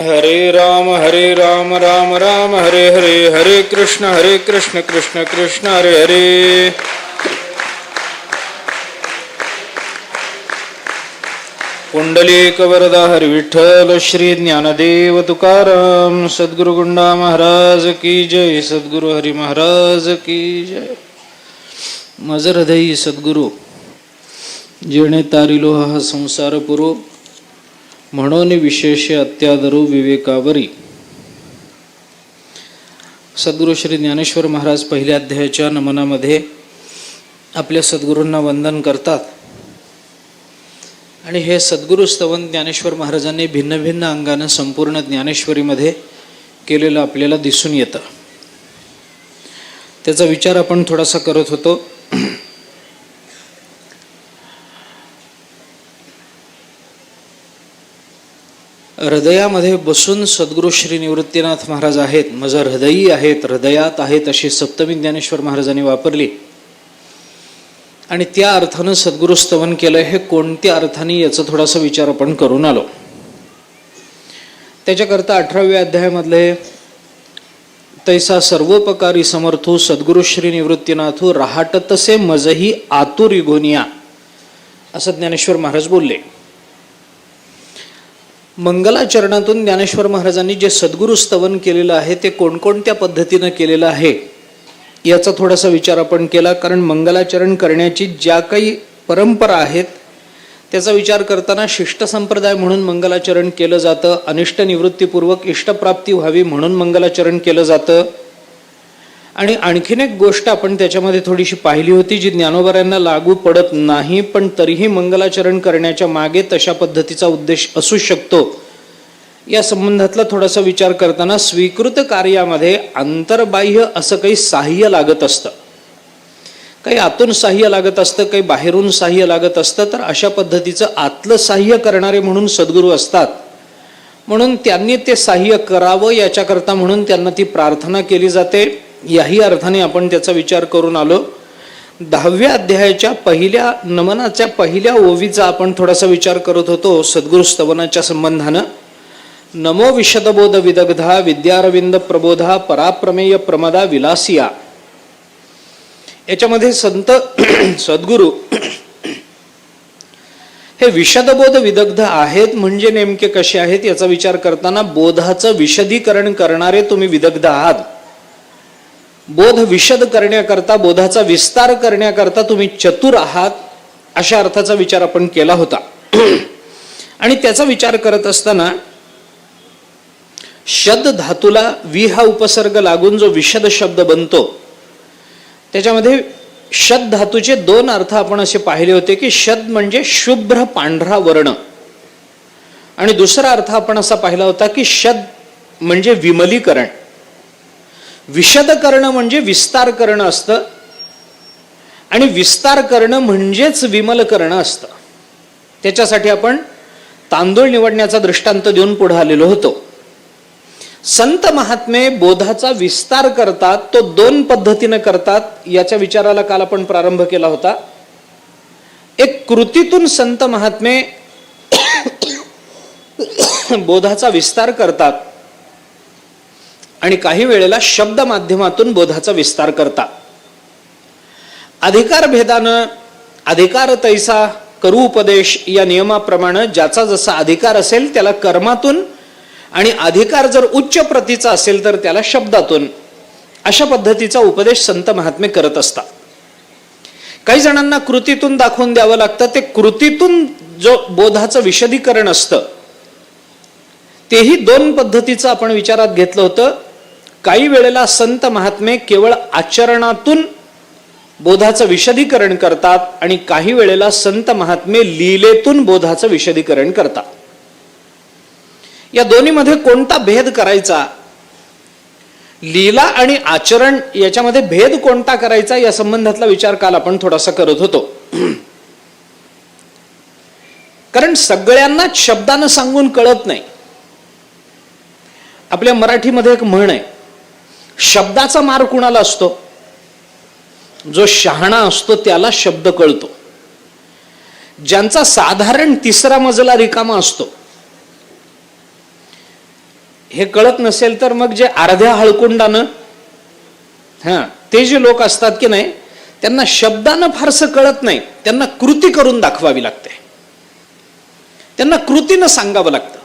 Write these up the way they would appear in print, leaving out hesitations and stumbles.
हरे राम राम राम हरे हरे, हरे कृष्ण कृष्ण कृष्ण हरे हरे. पुंडलिक वरदा हरि विठ्ठल श्री ज्ञानदेव तुकाराम. सद्गुरु गुंडा महाराज की जय. सद्गुरु हरी महाराज की जय. माझ हृदयी सद्गुरु जेणे तारिलो हा संसार पुरो, म्हणून विशेष अत्यादरो विवेकावरी. सद्गुरु श्री ज्ञानेश्वर महाराज पहिल्या अध्यायाच्या नमनामध्ये आपल्या सद्गुरूंना वंदन करतात आणि हे सद्गुरु स्तवन ज्ञानेश्वर महाराजांनी भिन्न भिन्न अंगाने संपूर्ण ज्ञानेश्वरीमध्ये केलेलं आपल्याला दिसून येतं. त्याचा विचार आपण थोडासा करत होतो. हृदयामध्ये बसून सद्गुरु श्री निवृत्तीनाथ महाराज आहेत, माझं हृदयी आहेत, हृदयात आहेत अशी सप्तमी ज्ञानेश्वर महाराजांनी वापरली आणि त्या अर्थानं सद्गुरु स्तवन केलं. हे कोणत्या अर्थाने याचा थोडासा विचार आपण करून आलो. त्याच्याकरता 18व्या अध्यायामधले तैसा सर्वोपकारी समर्थो सद्गुरु श्री निवृत्तीनाथो राहटतसे मजही आतुरी गोनिया असं ज्ञानेश्वर महाराज बोलले. मंगलाचरणातून ज्ञानेश्वर महाराजांनी जे सद्गुरु स्तवन केलेलं आहे ते कोणकोणत्या पद्धतीनं केलेलं आहे याचा थोडासा विचार आपण केला. कारण मंगलाचरण करण्याची ज्या काही परंपरा आहेत त्याचा विचार करताना शिष्ट संप्रदाय म्हणून मंगलाचरण केलं जातं, अनिष्ट निवृत्तीपूर्वक इष्टप्राप्ती व्हावी म्हणून मंगलाचरण केलं जातं. आणि आणखीन एक गोष्ट आपण त्याच्यामध्ये थोडीशी पाहिली होती जी ज्ञानोबाऱ्यांना लागू पडत नाही, पण तरीही मंगलाचरण करण्याच्या मागे तशा पद्धतीचा उद्देश असू शकतो. या संबंधातला थोडासा विचार करताना स्वीकृत कार्यामध्ये अंतर्बाह्य असं काही साह्य लागत असतं, काही आतून साह्य लागत असतं, काही बाहेरून साह्य लागत असतं. तर अशा पद्धतीचं आतलं साह्य करणारे म्हणून सद्गुरू असतात, म्हणून त्यांनी ते साह्य करावं याच्याकरता म्हणून त्यांना ती प्रार्थना केली जाते. याही अर्थाने आपण त्याचा विचार करून आलो. 10व्या अध्यायाच्या पहिल्या नमनाच्या पहिल्या ओवीचा आपण थोडासा विचार करत होतो सद्गुरु स्तवनाच्या संबंधानं. नमो विशदबोध विदग्धा विद्यारविंद प्रबोधा पराप्रमेय प्रमदा विलासिया. याच्यामध्ये संत सद्गुरु हे विशदबोध विदग्ध आहेत म्हणजे नेमके कसे आहेत याचा विचार करताना बोधाचं विशदीकरण करणारे तुम्ही विदग्ध आहात. बोध विशद करण्याकरता, बोधाचा विस्तार करण्याकरता तुम्ही चतुर आहात अशा अर्थाचा विचार आपण केला होता. आणि त्याचा विचार करत असताना शद धातूला वि हा उपसर्ग लागून जो विशद शब्द बनतो त्याच्यामध्ये शद धातूचे दोन अर्थ आपण असे पाहिले होते की शद म्हणजे शुभ्र पांढरा वर्ण, आणि दुसरा अर्थ आपण असा पाहिला होता की शद म्हणजे विमलीकरण. विशद करणं म्हणजे विस्तार करणं असतं आणि विस्तार करणं म्हणजेच विमल करणं असतं. त्याच्यासाठी आपण तांदूळ निवडण्याचा दृष्टांत देऊन पुढे आलेलो होतो. संत महात्मे बोधाचा विस्तार करतात, तो दोन पद्धतीने करतात. याच्या विचाराला काल आपण प्रारंभ केला होता. एक कृतीतून संत महात्मे बोधाचा विस्तार करतात आणि काही वेळेला शब्द माध्यमातून बोधाचा विस्तार करतात. अधिकार भेदानं अधिकार तैसा करू उपदेश या नियमाप्रमाणे ज्याचा जसा अधिकार असेल त्याला कर्मातून, आणि अधिकार जर उच्च प्रतीचा असेल तर त्याला शब्दातून, अशा पद्धतीचा उपदेश संत महात्मे करत असतात. काही जणांना कृतीतून दाखवून द्यावं लागतं. ते कृतीतून जो बोधाचं विशदीकरण असतं तेही दोन पद्धतीचं आपण विचारात घेतलं होतं. काही वेळेला संत महात्मे केवळ आचरणातून बोधाचं विशदीकरण करतात आणि काही वेळेला संत महात्मे लीलेतून बोधाचं विशदीकरण करतात. या दोन्हीमध्ये कोणता भेद करायचा, लीला आणि आचरण याच्यामध्ये भेद कोणता करायचा या संबंधातला विचार काल आपण थोडासा करत होतो. कारण सगळ्यांनाच शब्दानं सांगून कळत नाही. आपल्या मराठीमध्ये एक म्हण आहे, शब्दाचा मार कुणाला असतो? जो शहाणा असतो त्याला शब्द कळतो. ज्यांचा साधारण तिसरा मजला रिकामा असतो हे कळत नसेल तर मग जे अर्ध्या हळकुंडानं ते जे लोक असतात की नाही, त्यांना शब्दानं फारसं कळत नाही, त्यांना कृती करून दाखवावी लागते, त्यांना कृतीनं सांगावं लागतं.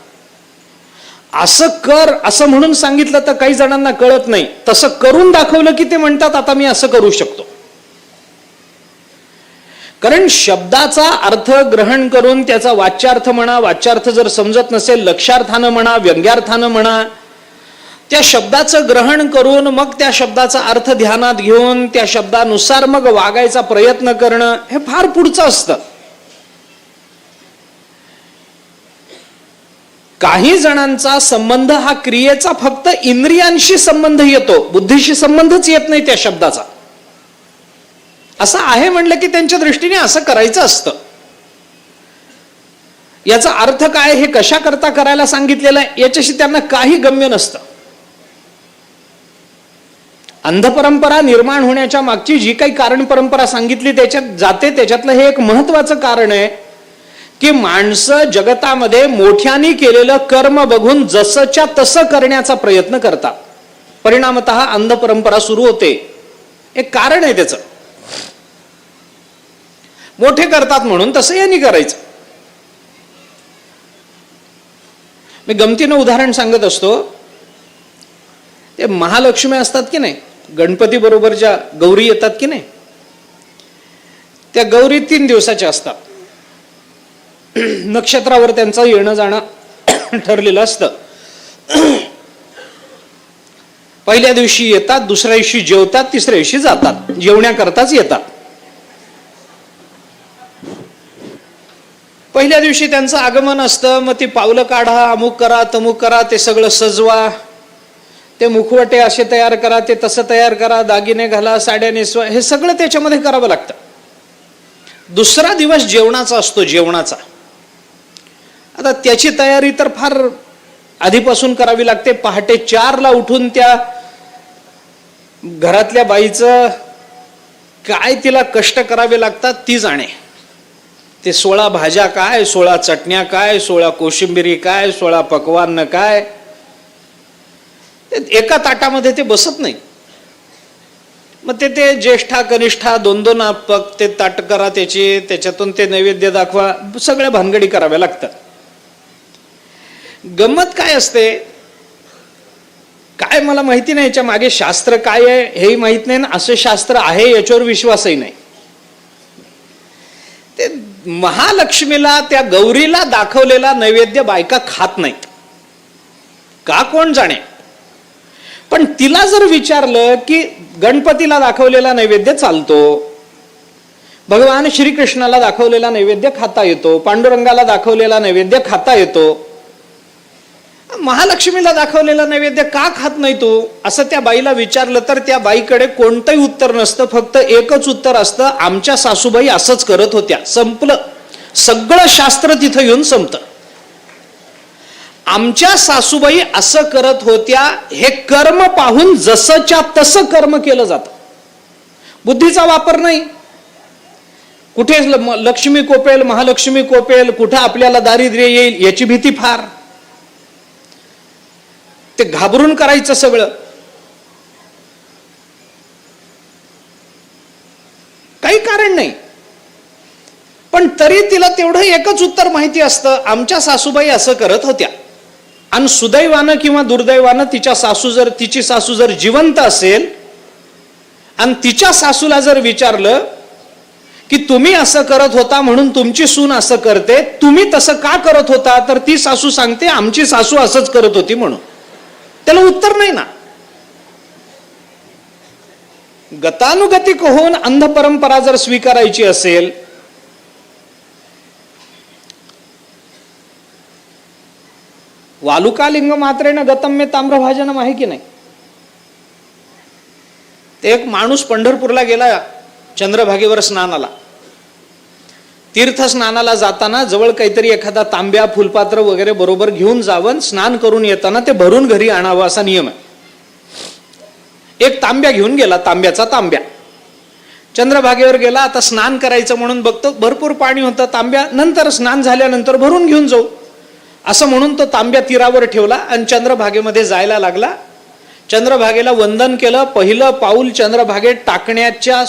असं कर असं म्हणून सांगितलं तर काही जणांना कळत नाही, तसं करून दाखवलं की ते म्हणतात आता मी असं करू शकतो. कारण शब्दाचा अर्थ ग्रहण करून त्याचा वाच्यार्थ म्हणा, वाच्यार्थ जर समजत नसेल लक्ष्यार्थानं म्हणा, व्यंग्यार्थानं म्हणा, त्या शब्दाचं ग्रहण करून मग त्या शब्दाचा अर्थ ध्यानात घेऊन त्या शब्दानुसार मग वागायचा प्रयत्न करणं हे फार पुढचं असतं. काही जणांचा संबंध हा क्रियेचा फक्त इंद्रियांशी संबंध येतो, बुद्धीशी संबंधच येत नाही त्या शब्दाचा. असं आहे म्हणलं की त्यांच्या दृष्टीने असं करायचं असतं. याचा अर्थ काय, हे कशा करता करायला सांगितलेलं आहे, याच्याशी त्यांना काही गम्य नसतं. अंधपरंपरा निर्माण होण्याच्या मागची जी काही कारण परंपरा सांगितली त्याच्यात जाते. त्याच्यातलं हे एक महत्वाचं कारण आहे की माणसं जगतामध्ये मोठ्यानी केलेलं कर्म बघून जसंच्या तसं करण्याचा प्रयत्न करतात. परिणामतः अंधपरंपरा सुरू होते. एक कारण आहे त्याचं. मोठे करतात म्हणून तसं यांनी करायचं. मी गमतीनं उदाहरण सांगत असतो. ते महालक्ष्मी असतात की नाही, गणपती बरोबर ज्या गौरी येतात की नाही, त्या गौरी 3 दिवसाच्या असतात. नक्षत्रावर त्यांचं येणं जाणं ठरलेलं असतं. पहिल्या दिवशी येतात, दुसऱ्या दिवशी जेवतात, तिसऱ्या दिवशी जातात. जेवण्याकरताच येतात. पहिल्या दिवशी त्यांचं आगमन असतं. मग ती पावलं काढा, अमुक करा, तमुक करा, ते सगळं सजवा, ते मुखवटे असे तयार करा, ते तसं तयार करा, दागिने घाला, साड्या नेसवा, हे सगळं त्याच्यामध्ये करावं लागतं. दुसरा दिवस जेवणाचा असतो, जेवणाचा. आता त्याची तयारी तर फार आधीपासून करावी लागते. पहाटे 4ला उठून त्या घरातल्या बाईचं काय तिला कष्ट करावे लागतात ती जाणे. ते 16 भाज्या काय, 16 चटण्या काय, 16 कोशिंबिरी काय, 16 पकवान काय, एका ताटामध्ये ते बसत नाही. मग ते ज्येष्ठा कनिष्ठा 2-2 पक ते ताट करा त्याची, त्याच्यातून ते नैवेद्य दाखवा, सगळ्या भानगडी कराव्या लागतात. गंमत काय असते काय मला माहिती नाही, याच्या मागे शास्त्र काय आहे हेही माहित नाही, ना असं शास्त्र आहे याच्यावर विश्वासही नाही. ते महालक्ष्मीला त्या गौरीला दाखवलेला नैवेद्य बायका खात नाहीत का कोण जाणे. पण तिला जर विचारलं की गणपतीला दाखवलेला नैवेद्य चालतो, भगवान श्रीकृष्णाला दाखवलेला नैवेद्य खाता येतो, पांडुरंगाला दाखवलेला नैवेद्य खाता येतो, महालक्ष्मीला दाखवलेला नैवेद्य का खात नाही तू, असं त्या बाईला विचारलं तर त्या बाईकडे कोणतंही उत्तर नसतं. फक्त एकच उत्तर असतं, आमच्या सासूबाई असंच करत होत्या. संपलं. सगळं शास्त्र तिथं येऊन संपतं. आमच्या सासूबाई असं करत होत्या, हे कर्म पाहून जसंच्या तसं कर्म केलं जातं. बुद्धीचा वापर नाही. कुठे लक्ष्मी कोपेल, महालक्ष्मी कोपेल, कुठं आपल्याला दारिद्र्य येईल याची भीती फार. ते घाबरून करायचं सगळं. काही कारण नाही. पण तरी तिला तेवढं एकच उत्तर माहिती असतं, आमच्या सासूबाई असं करत होत्या. आणि सुदैवानं किंवा दुर्दैवानं तिची सासू जर जिवंत असेल आणि तिच्या सासूला जर विचारलं की तुम्ही असं करत होता म्हणून तुमची सून असं करते, तुम्ही तसं का करत होता, तर ती सासू सांगते आमची सासू असंच करत होती म्हणून. त्याला उत्तर नाही ना. गतानुगतिक होऊन अंध परंपरा जर स्वीकारायची असेल, वालुकालिंग मात्रेनं गतम्य ताम्रभाजनम आहे की नाही. ते एक माणूस पंढरपूरला गेला चंद्रभागेवर स्नानाला. तीर्थ स्नानाला जाताना जवळ काहीतरी एखादा तांब्या फुलपात्र वगैरे बरोबर घेऊन जावं, स्नान करून येताना ते भरून घरी आणावं असा नियम आहे. एक तांब्या घेऊन गेला, तांब्याचा तांब्या. चंद्रभागेवर गेला, आता स्नान करायचं म्हणून बघतो भरपूर पाणी होतं, तांब्या नंतर स्नान झाल्यानंतर भरून घेऊन जाऊ. असं म्हणून तो तांब्या तीरावर ठेवला आणि चंद्रभागेमध्ये जायला लागला. चंद्रभागेला वंदन केलं. पहिलं पाऊल चंद्रभागेत टाकण्याच्या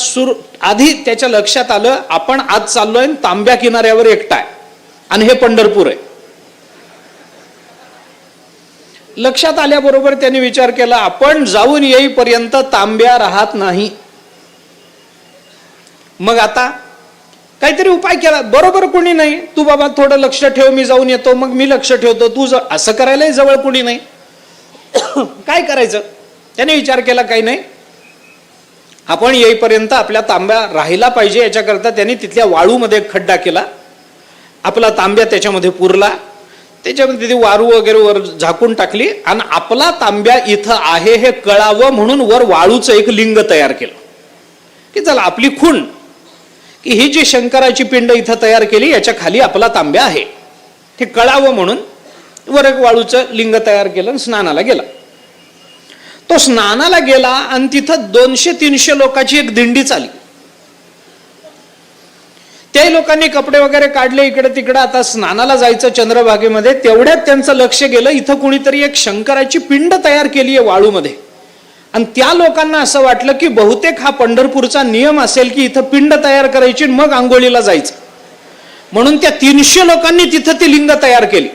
आधी त्याच्या लक्षात आलं आपण आज चाललोय तांब्या किनाऱ्यावर एकटा आहे आणि हे पंढरपूर आहे. लक्षात आल्याबरोबर त्यांनी विचार केला आपण जाऊन येईपर्यंत तांब्या राहत नाही. मग आता काहीतरी उपाय केला. बरोबर कोणी नाही. तू बाबा थोडं लक्ष ठेव, मी जाऊन येतो. मग मी लक्ष ठेवतो, तू असं करायलाही जवळ कोणी नाही. काय करायचं? त्याने विचार केला काही नाही, आपण येईपर्यंत आपल्या तांब्या राहिला पाहिजे. याच्याकरता त्यांनी तिथल्या वाळूमध्ये एक खड्डा केला. आपला तांब्या त्याच्यामध्ये पुरला. त्याच्यामध्ये ती वारू वगैरे वर झाकून टाकली आणि आपला तांब्या इथं आहे हे कळावं म्हणून वर वाळूचं एक लिंग तयार केलं की चला आपली खूण की ही जी शंकराची पिंड इथं तयार केली याच्या खाली आपला तांब्या आहे हे कळावं म्हणून वर एक वाळूचं लिंग तयार केलं आणि स्नानाला गेला. तो स्नानाला गेला आणि तिथं 200-300 लोकांची एक दिंडी चालली. त्या लोकांनी कपडे वगैरे काढले इकडे तिकडे. आता स्नानाला जायचं चंद्रभागेमध्ये. तेवढ्यात त्यांचं लक्ष गेलं इथं कुणीतरी एक शंकराची पिंड तयार केली आहे वाळूमध्ये. आणि त्या लोकांना असं वाटलं की बहुतेक हा पंढरपूरचा नियम असेल की इथं पिंड तयार करायची मग आंघोळीला जायचं. म्हणून त्या 300 लोकांनी तिथं ती लिंग तयार केली.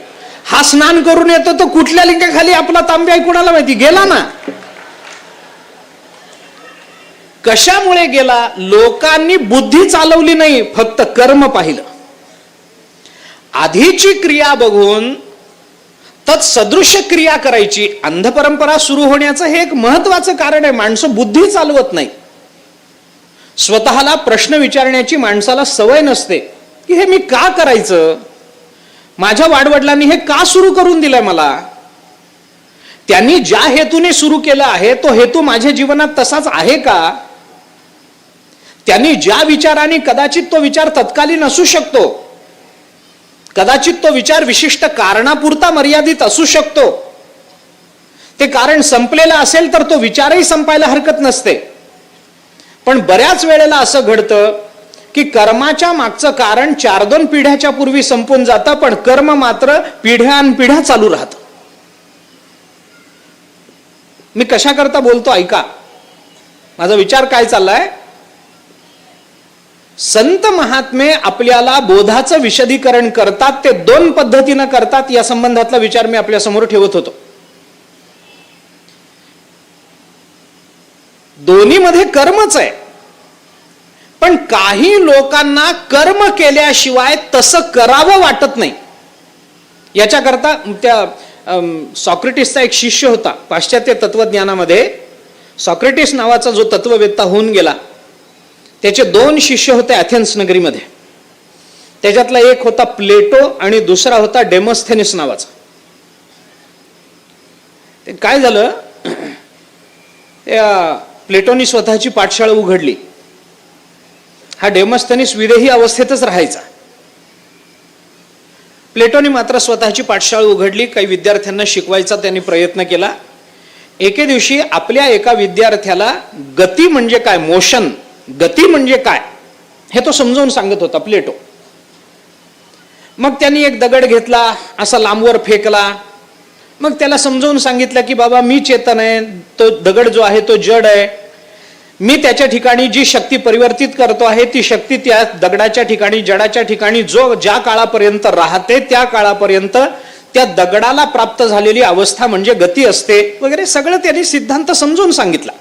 हा स्नान करून येतो तो कुठल्या लिंगाखाली आपला तांब्या कुणाला माहिती गेला ना. कशामुळे गेला? लोकांनी बुद्धी चालवली नाही, फक्त कर्म पाहिलं. आधीची क्रिया बघून तत्सदृश क्रिया करायची. अंध परंपरा सुरू होण्याचं हे एक महत्वाचं कारण आहे. माणसं बुद्धी चालवत नाही. स्वतःला प्रश्न विचारण्याची माणसाला सवय नसते की हे मी का करायचं, माझ्या वाडवडिलांनी हे का सुरू करून दिलंय मला, त्यांनी ज्या हेतूने सुरू केलं आहे तो हेतू माझ्या जीवनात तसाच आहे का, त्यांनी ज्या विचाराने कदाचित तो विचार तत्कालीन असू शकतो, कदाचित तो विचार विशिष्ट कारणापुरता मर्यादित असू शकतो, ते कारण संपलेलं असेल तर तो विचारही संपायला हरकत नसते. पण बऱ्याच वेळेला असं घडतं की कर्माच्या मागचं कारण 4-2 पिढ्याच्या पूर्वी संपून जातं, पण कर्म मात्र पिढ्यानपिढ्या चालू राहतं. मी कशाकरता बोलतो ऐका, माझा विचार काय चाललाय. संत महात्मे आपल्याला बोधाचं विशदीकरण करतात, ते 2 पद्धतीनं करतात. या संबंधातला विचार मी आपल्या समोर ठेवत होतो. दोन्हीमध्ये कर्मच आहे, पण काही लोकांना कर्म केल्याशिवाय तसं करावं वाटत नाही. याच्याकरता त्या सॉक्रेटिसचा एक शिष्य होता पाश्चात्य तत्वज्ञानामध्ये. सॉक्रेटिस नावाचा जो तत्ववेत्ता होऊन गेला, त्याचे 2 शिष्य होते ॲथेन्स नगरीमध्ये. त्याच्यातला एक होता प्लेटो आणि दुसरा होता डेमोस्थेनिस नावाचा. ते काय झालं, त्या प्लेटोनी स्वतःची पाठशाळा उघडली. हा डेमोस्थेनिस विदेही अवस्थेतच राहायचा. प्लेटोनी मात्र स्वतःची पाठशाळा उघडली, काही विद्यार्थ्यांना शिकवायचा त्यांनी प्रयत्न केला. एके दिवशी आपल्या एका विद्यार्थ्याला गती म्हणजे काय, मोशन, गती म्हणजे काय हे तो समजावून सांगत होता प्लेटो. मग त्यांनी एक दगड घेतला, असा लांबवर फेकला. मग त्याला समजावून सांगितलं की बाबा मी चेतन आहे, तो दगड जो आहे तो जड आहे. मी त्याच्या ठिकाणी जी शक्ती परिवर्तित करतो आहे ती शक्ती त्या दगडाच्या ठिकाणी, जडाच्या ठिकाणी जो ज्या काळापर्यंत राहते त्या काळापर्यंत त्या दगडाला प्राप्त झालेली अवस्था म्हणजे गती असते वगैरे सगळं त्यांनी सिद्धांत समजून सांगितला.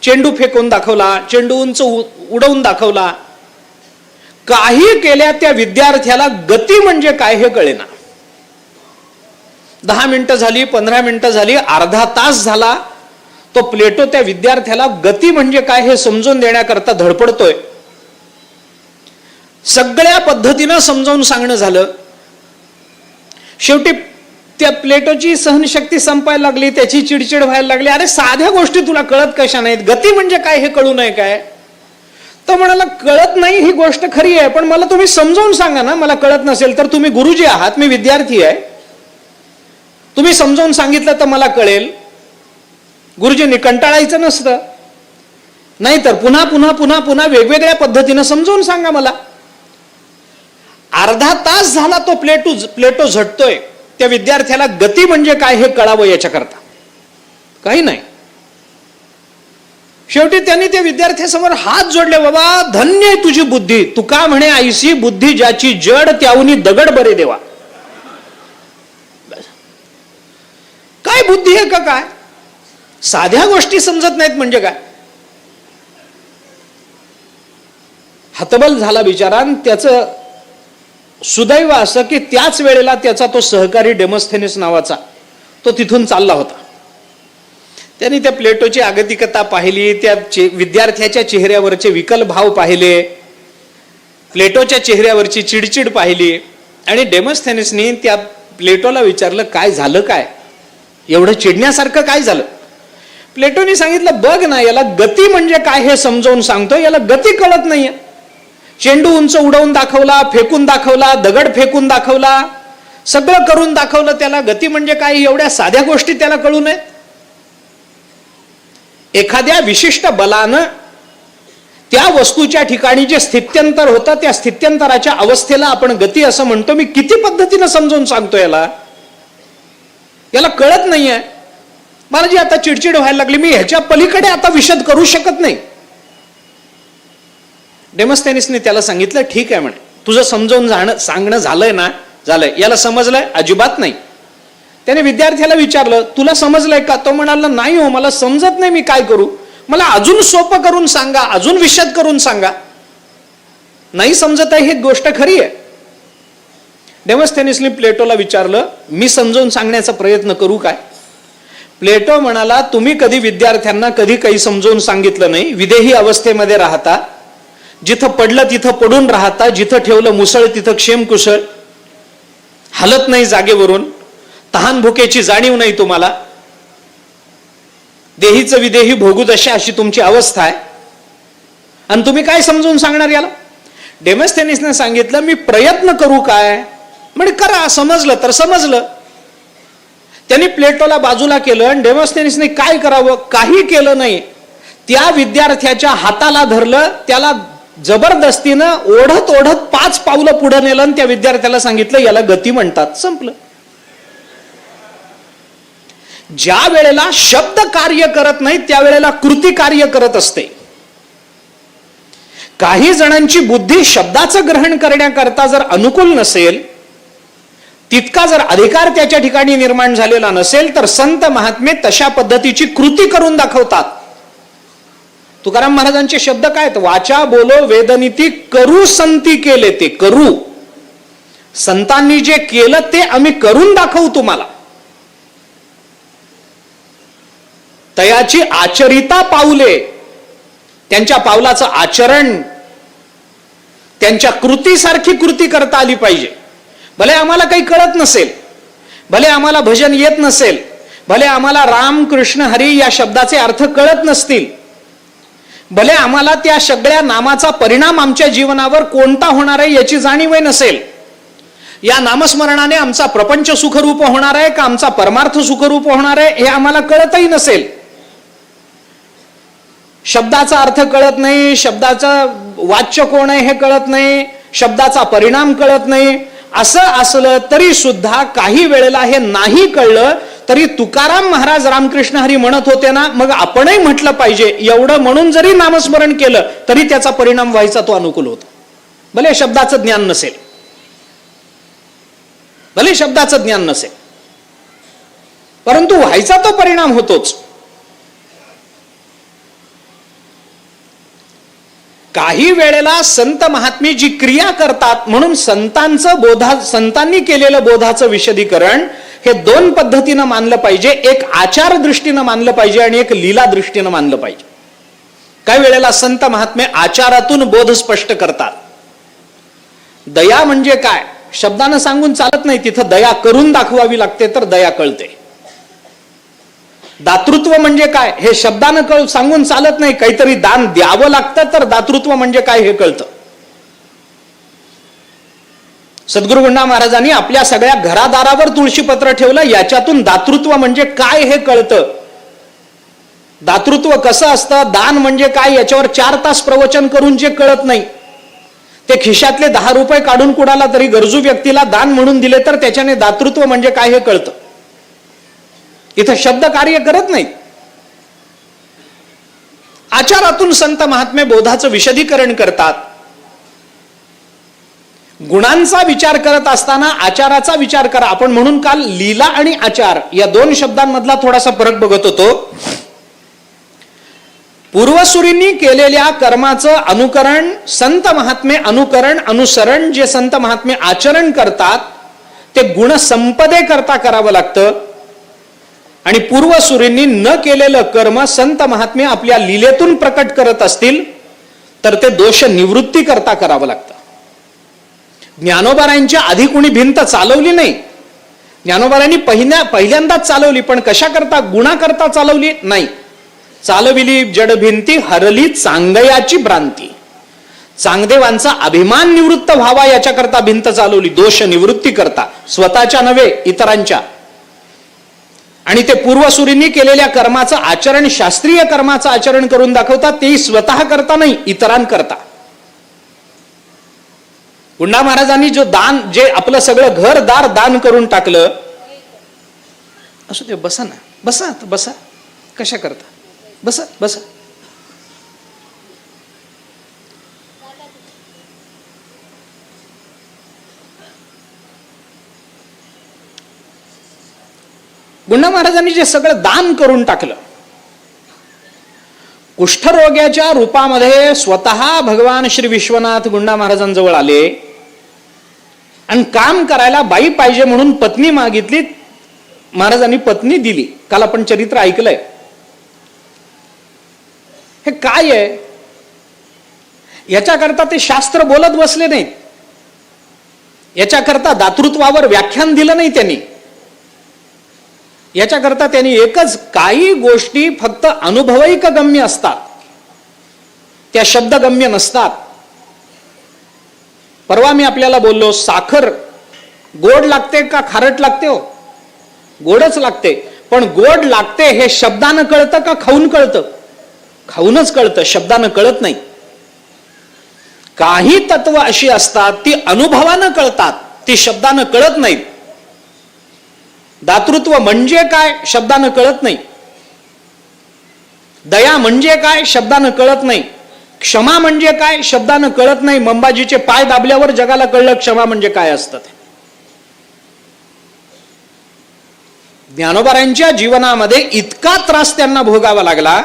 चेंडू फेकून दाखवला, चेंडू उंच उडवून दाखवला. काही केल्या त्या विद्यार्थ्याला गती म्हणजे काय हे कळेना. 10 मिनिटं झाली, 15 मिनिटं झाली, अर्धा तास झाला. तो प्लेटो त्या विद्यार्थ्याला गती म्हणजे काय हे समजून देण्याकरता धडपडतोय. सगळ्या पद्धतीनं समजावून सांगणं झालं. शेवटी त्या प्लेटोची सहनशक्ती संपायला लागली, त्याची चिडचिड व्हायला लागली. अरे साध्या गोष्टी तुला कळत कशा नाहीत, गती म्हणजे काय हे कळू नये काय. तो म्हणाला कळत नाही ही गोष्ट खरी आहे, पण मला तुम्ही समजावून सांगा ना. मला कळत नसेल तर तुम्ही गुरुजी आहात, मी विद्यार्थी आहे, तुम्ही समजावून सांगितलं तर मला कळेल. गुरुजींनी कंटाळायचं नसतं, नाहीतर पुन्हा पुन्हा पुन्हा पुन्हा वेगवेगळ्या पद्धतीनं समजावून सांगा मला. अर्धा तास झाला तो प्लेटो झटतोय. त्या विद्यार्थ्याला गती म्हणजे काय हे कळावं याच्याकरता? काही नाही. शेवटी त्यांनी त्या विद्यार्थ्यासमोर हात जोडले, बाबा धन्य आहे तुझी बुद्धी, तुका म्हणे आईसी बुद्धी ज्याची जड त्याहुनी दगड बरे देवा. काय बुद्धी आहे का काय? साध्या गोष्टी समजत नाहीत म्हणजे काय? हतबल झाला बिचारा. त्याचं सुदैव असं की त्याच वेळेला त्याचा तो सहकारी डेमोस्थेनेस नावाचा तो तिथून चालला होता. त्यांनी त्या प्लेटोची आगतिकता पाहिली, त्या विद्यार्थ्याच्या चेहऱ्यावरचे विकल भाव पाहिले, प्लेटोच्या चेहऱ्यावरची चिडचिड पाहिली. आणि डेमोस्थेनेसनी त्या प्लेटोला विचारलं, काय झालं, काय एवढं चिडण्यासारखं काय झालं? प्लेटोने सांगितलं, बघ ना, याला गती म्हणजे काय हे समजावून सांगतो, याला गती कळत नाहीये. चेंडू उंच उडवून दाखवला, फेकून दाखवला, दगड फेकून दाखवला, सगळं करून दाखवलं, त्याला गती म्हणजे काय एवढ्या साध्या गोष्टी त्याला कळू नये. एखाद्या विशिष्ट बलानं त्या वस्तूच्या ठिकाणी जे स्थित्यंतर होतं त्या स्थित्यंतराच्या अवस्थेला आपण गती असं म्हणतो. मी किती पद्धतीनं समजावून सांगतो याला कळत नाहीये. मला जी आता चिडचिड व्हायला लागली, मी ह्याच्या पलीकडे आता विशद करू शकत नाही. डेमोस्थेनेसने त्याला सांगितलं, ठीक आहे म्हणे, तुझं समजावून सांगणं झालंय ना, झालंय, याला समजलंय? अजिबात नाही. त्याने विद्यार्थ्याला विचारलं, तुला समजलंय का? तो म्हणाला, नाही हो, मला समजत नाही, मी काय करू? मला अजून सोपं करून सांगा, अजून विशद करून सांगा. नाही समजत आहे, ही गोष्ट खरी आहे. डेमोस्थेनेसने प्लेटोला विचारलं, मी समजावून सांगण्याचा प्रयत्न करू काय? प्लेटो म्हणाला, तुम्ही कधी विद्यार्थ्यांना कधी काही समजावून सांगितलं नाही. विदेही अवस्थेमध्ये राहता, जिथं पडलं तिथं पडून राहता, जिथं ठेवलं मुसळ तिथं क्षेमकुशळ, हलत नाही जागेवरून, तहान भुकेची जाणीव नाही तुम्हाला, देहीचं विदेही भोगू दशा अशी तुमची अवस्था आहे, आणि तुम्ही काय समजून सांगणार याला? डेमोस्थेनेसने सांगितलं, मी प्रयत्न करू काय? म्हणजे करा, समजलं तर समजलं. त्यांनी प्लेटोला बाजूला केलं आणि डेमोस्थेनेसने काय करावं? काही केलं नाही. त्या विद्यार्थ्याच्या हाताला धरलं, त्याला जबरदस्तीनं ओढत ओढत 5 पावलं पुढे नेलं आणि त्या विद्यार्थ्याला सांगितलं, याला गती म्हणतात. संपलं. ज्या वेळेला शब्द कार्य करत नाही त्यावेळेला कृती कार्य करत असते. काही जणांची बुद्धी शब्दाचं ग्रहण करण्याकरता जर अनुकूल नसेल, तितका जर अधिकार त्याच्या ठिकाणी निर्माण झालेला नसेल, तर संत महात्मे तशा पद्धतीची कृती करून दाखवतात. तुकाराम महाराजांचे शब्द काय आहेत? वाचा बोलो वेदनीती करू संती केले. ते करू, संतांनी जे केलं ते आम्ही करून दाखवू तुम्हाला. तयाची आचरिता पाऊले, त्यांच्या पावलाचं आचरण, त्यांच्या कृतीसारखी कृती करता आली पाहिजे. भले आम्हाला काही कळत नसेल, भले आम्हाला भजन येत नसेल, भले आम्हाला राम कृष्ण हरी या शब्दाचे अर्थ कळत नसतील, भले आम्हाला त्या सगळ्या नामाचा परिणाम आमच्या जीवनावर कोणता होणार आहे याची जाणीव नसेल, या नामस्मरणाने आमचा प्रपंच सुखरूप होणार आहे का आमचा परमार्थ सुखरूप होणार आहे हे आम्हाला कळतही नसेल, शब्दाचा अर्थ कळत नाही, शब्दाचं वाच्य कोण आहे हे कळत नाही, शब्दाचा परिणाम कळत नाही, असं असलं तरी सुद्धा काही वेळेला हे नाही कळलं तरी तुकाराम महाराज रामकृष्ण हरी म्हणत होते ना, मग आपणही म्हटलं पाहिजे. एवढं म्हणून जरी नामस्मरण केलं तरी त्याचा परिणाम व्हायचा तो अनुकूल होता. भले शब्दाचं ज्ञान नसेल, भले शब्दाचं ज्ञान नसेल, परंतु व्हायचा तो परिणाम होतोच. काही वेळेला संत महात्मे जी क्रिया करतात, म्हणून संतांनी केलेलं बोधाचं विशदीकरण हे 2 पद्धतीनं मानलं पाहिजे. एक आचार दृष्टीनं मानलं पाहिजे आणि एक लीला दृष्टीनं मानलं पाहिजे. काही वेळेला संत महात्मे आचारातून बोध स्पष्ट करतात. दया म्हणजे काय शब्दानं सांगून चालत नाही, तिथं दया करून दाखवावी लागते तर दया कळते. दातृत्व म्हणजे काय हे शब्दानं सांगून चालत नाही, काहीतरी दान द्यावं लागतं तर दातृत्व म्हणजे काय हे कळतं. सद्गुरु गुंडा महाराजांनी आपल्या सगळ्या घरादारावर तुळशीपत्र ठेवलं, याच्यातून दातृत्व म्हणजे काय हे कळतं. दातृत्व कसं असतं, दान म्हणजे काय याच्यावर 4 तास प्रवचन करून जे कळत नाही ते खिशातले 10 रुपये काढून कुणाला तरी गरजू व्यक्तीला दान म्हणून दिले तर त्याच्याने दातृत्व म्हणजे काय हे कळतं. इथं शब्द कार्य करत नाही. आचारातून संत महात्मे बोधाचं विशदीकरण करतात. गुणांचा विचार करत असताना आचाराचा विचार करा. आपण म्हणून काल लीला आणि आचार या 2 शब्दांमधला थोडासा फरक बघत होतो. पूर्वसुरींनी केलेल्या कर्माचं अनुकरण, संत महात्मे अनुकरण अनुसरण, जे संत महात्मे आचरण करतात ते गुणसंपदे करता करावं लागतं. आणि पूर्वसुरींनी न केलेलं कर्म संत महात्मे आपल्या लीलेतून प्रकट करत असतील तर ते दोष निवृत्ती करता करावं लागतं. ज्ञानोबारांच्या आधी कुणी भिंत चालवली नाही. ज्ञानोबारांनी पहिल्यांदाच चालवली, पण कशा करता? गुणा करता चालवली नाही. चालविली जड भिंती, हरली चांगयाची भ्रांती. चांगदेवांचा अभिमान निवृत्त व्हावा याच्याकरता भिंत चालवली, दोष निवृत्ती करता, स्वतःच्या नव्हे इतरांच्या. आणि ते पूर्वसुरींनी केलेल्या कर्माचं आचरण, शास्त्रीय कर्माचं आचरण करून दाखवतात. तेही स्वतः करता नाही, इतरांकरता. गुंडा महाराजांनी जो दान, जे आपलं सगळं घरदार दान करून टाकलं. असू दे, बसा ना, बसा बसा. कशा करता? बसा बसा. गुंडा महाराजांनी जे सगळं दान करून टाकलं, कुष्ठरोग्याच्या रूपामध्ये स्वतः भगवान श्री विश्वनाथ गुंडा महाराजांजवळ आले आणि काम करायला बाई पाहिजे म्हणून पत्नी मागितली. महाराजांनी पत्नी दिली. काल आपण चरित्र ऐकलंय. हे काय आहे? याच्याकरता ते शास्त्र बोलत बसले नाहीत. याच्याकरता दातृत्वावर व्याख्यान दिलं नाही त्यांनी. याच्याकरता त्यांनी एकच, काही गोष्टी फक्त अनुभवैक गम्य असतात, त्या शब्दगम्य नसतात. परवा मी आपल्याला बोललो, साखर गोड लागते का खारट लागते? हो, गोडच लागते. पण गोड लागते हे शब्दानं कळतं का खाऊन कळतं? खाऊनच कळतं, शब्दानं कळत नाही. काही तत्व अशी असतात ती अनुभवानं कळतात, ती शब्दानं कळत नाहीत. दातृत्व म्हणजे काय? शब्दानं कळत नाही. दया म्हणजे काय? शब्दानं कळत नाही. क्षमा म्हणजे काय? शब्दानं कळत नाही. मंबाजीचे पाय दाबल्यावर जगाला कळलं क्षमा म्हणजे काय असतं. ज्ञानोबारांच्या जीवनामध्ये इतका त्रास त्यांना भोगावा लागला.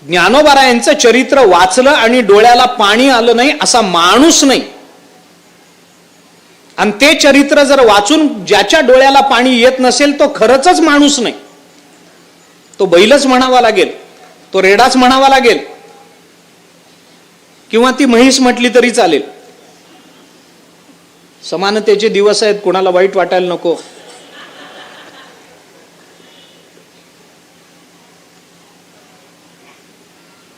ज्ञानोबारायांचं चरित्र वाचलं आणि डोळ्याला पाणी आलं नाही असा माणूस नाही. आणि ते चरित्र जर वाचून ज्याच्या डोळ्याला पाणी येत नसेल तो खरंच माणूस नाही. तो बैलच म्हणावा लागेल, तो रेडाच म्हणावा लागेल, किंवा ती म्हैस म्हटली तरी चालेल. समानतेचे दिवस आहेत, कोणाला वाईट वाटायला नको.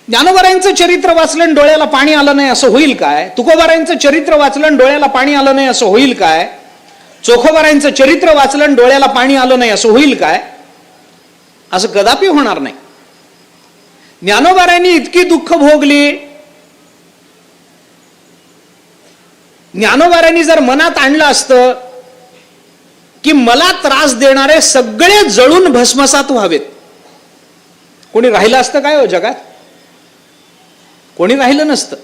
ज्ञानोबारायांचं चरित्र वाचलं डोळ्याला पाणी आलं नाही असं होईल काय? तुकोबारायांचं चरित्र वाचलं डोळ्याला पाणी आलं नाही असं होईल काय? चोखोबारायांचं चरित्र वाचलं डोळ्याला पाणी आलं नाही असं होईल काय? असं कदापि होणार नाही. ज्ञानोबारायांनी इतकी दुःख भोगली. ज्ञानोबारायांनी जर मनात आणलं असतं की मला त्रास देणारे सगळे जळून भस्मसात व्हावेत, कोणी राहिलं असतं काय हो जगात? कोणी राहिलं नसतं.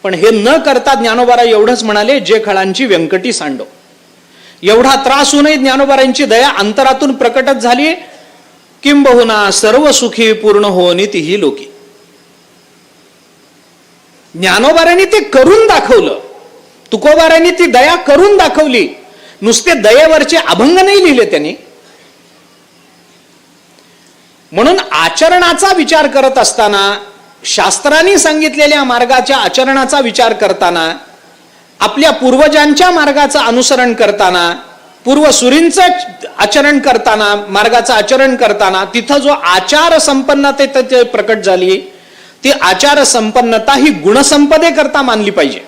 पण हे न करता ज्ञानोबारा एवढंच म्हणाले, जे खळांची व्यंकटी सांडो. एवढा त्रास होऊनही ज्ञानोबारांची दया अंतरातून प्रकटच झाली. किंबहुना सर्व सुखी पूर्ण होनी तीही लोकी. ज्ञानोबारांनी ते करून दाखवलं. तुकोबारांनी ती दया करून दाखवली. नुसते दयेवरचे अभंग नाही लिहिले त्यांनी. म्हणून आचरणाचा विचार करत असताना, शास्त्रांनी सांगितलेल्या मार्गाच्या आचरणाचा विचार करताना, आपल्या पूर्वजांच्या मार्गाचं अनुसरण करताना, पूर्वसुरींचं आचरण करताना, मार्गाचं आचरण करताना तिथं जो आचार संपन्नता प्रकट झाली, ती आचार संपन्नता ही गुणसंपदे करता मानली पाहिजे.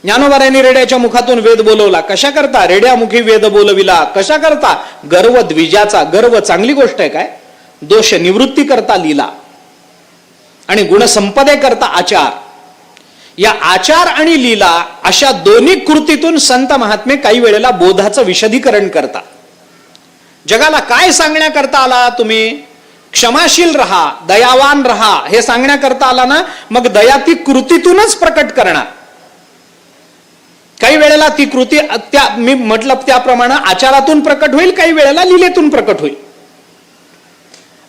ज्ञानोबारायांनी रेड्याच्या मुखातून वेद बोलवला. कशा करता? रेड्यामुखी वेद बोलविला. कशा करता? गर्व द्विजाचा. गर्व चांगली गोष्ट आहे काय? दोष निवृत्ती करता लीला आणि गुणसंपदे करता आचार. या आचार आणि लीला अशा दोन्ही कृतीतून संत महात्मे काही वेळेला बोधाचं विशदीकरण करतात. जगाला काय सांगण्याकरता आला तुम्ही? क्षमाशील रहा, दयावान रहा हे सांगण्याकरता आला ना, मग दया ती कृतीतूनच प्रकट करणार. काही वेळेला ती कृती त्या मी म्हटलं त्याप्रमाणे आचारातून प्रकट होईल, काही वेळेला लीलेतून प्रकट होईल,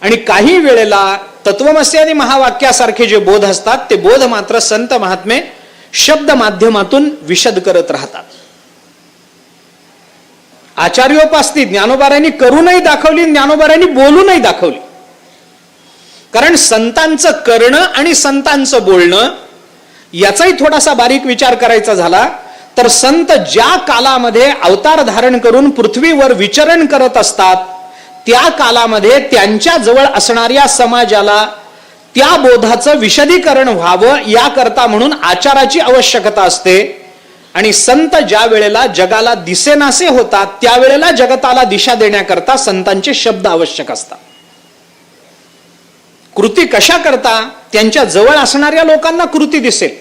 आणि काही वेळेला तत्वमसी आणि महावाक्यासारखे जे बोध असतात ते बोध मात्र संत महात्मे शब्द माध्यमातून विशद करत राहतात. आचार्योपास्ती ज्ञानोबारांनी करूनही दाखवली, ज्ञानोबारांनी बोलूनही दाखवली. कारण संतांचं करणं आणि संतांचं बोलणं याचाही थोडासा बारीक विचार करायचा झाला तर संत ज्या कालामध्ये अवतार धारण करून पृथ्वीवर विचरण करत असतात त्या कालामध्ये त्यांच्या जवळ असणाऱ्या समाजाला त्या बोधाचं विशदीकरण व्हावं याकरता म्हणून आचाराची आवश्यकता असते. आणि संत ज्या वेळेला जगाला दिसेनासे होतात त्यावेळेला जगताला दिशा देण्याकरता संतांचे शब्द आवश्यक असतात. कृती कशा करता? त्यांच्या जवळ असणाऱ्या लोकांना कृती दिसेल.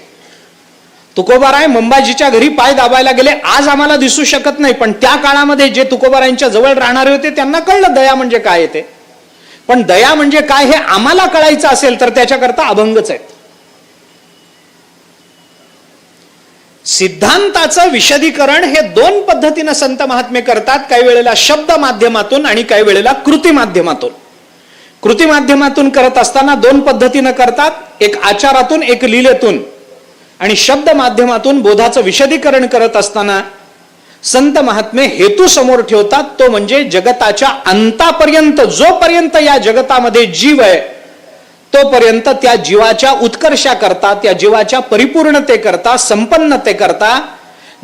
तुकोबाराय मंबाजीच्या घरी पाय दाबायला गेले, आज आम्हाला दिसू शकत नाही, पण त्या काळामध्ये जे तुकोबारायांच्या जवळ राहणारे होते त्यांना कळलं दया म्हणजे काय येते. पण दया म्हणजे काय हे आम्हाला कळायचं असेल तर त्याच्याकरता अभंगच आहेत. सिद्धांताचं विशदीकरण हे दोन पद्धतीने संत महात्मे करतात, काही वेळेला शब्द माध्यमातून आणि काही वेळेला कृती माध्यमातून. कृती माध्यमातून करत असताना दोन पद्धतीने करतात, एक आचारातून एक लीलेतून. आणि शब्द माध्यमातून बोधाचं विशदीकरण करत असताना संत महात्मे हेतू समोर ठेवतात, तो म्हणजे जगताच्या अंतापर्यंत जोपर्यंत या जगतामध्ये जीव आहे तोपर्यंत त्या जीवाच्या उत्कर्षाकरता, त्या जीवाच्या परिपूर्णतेकरता, संपन्नतेकरता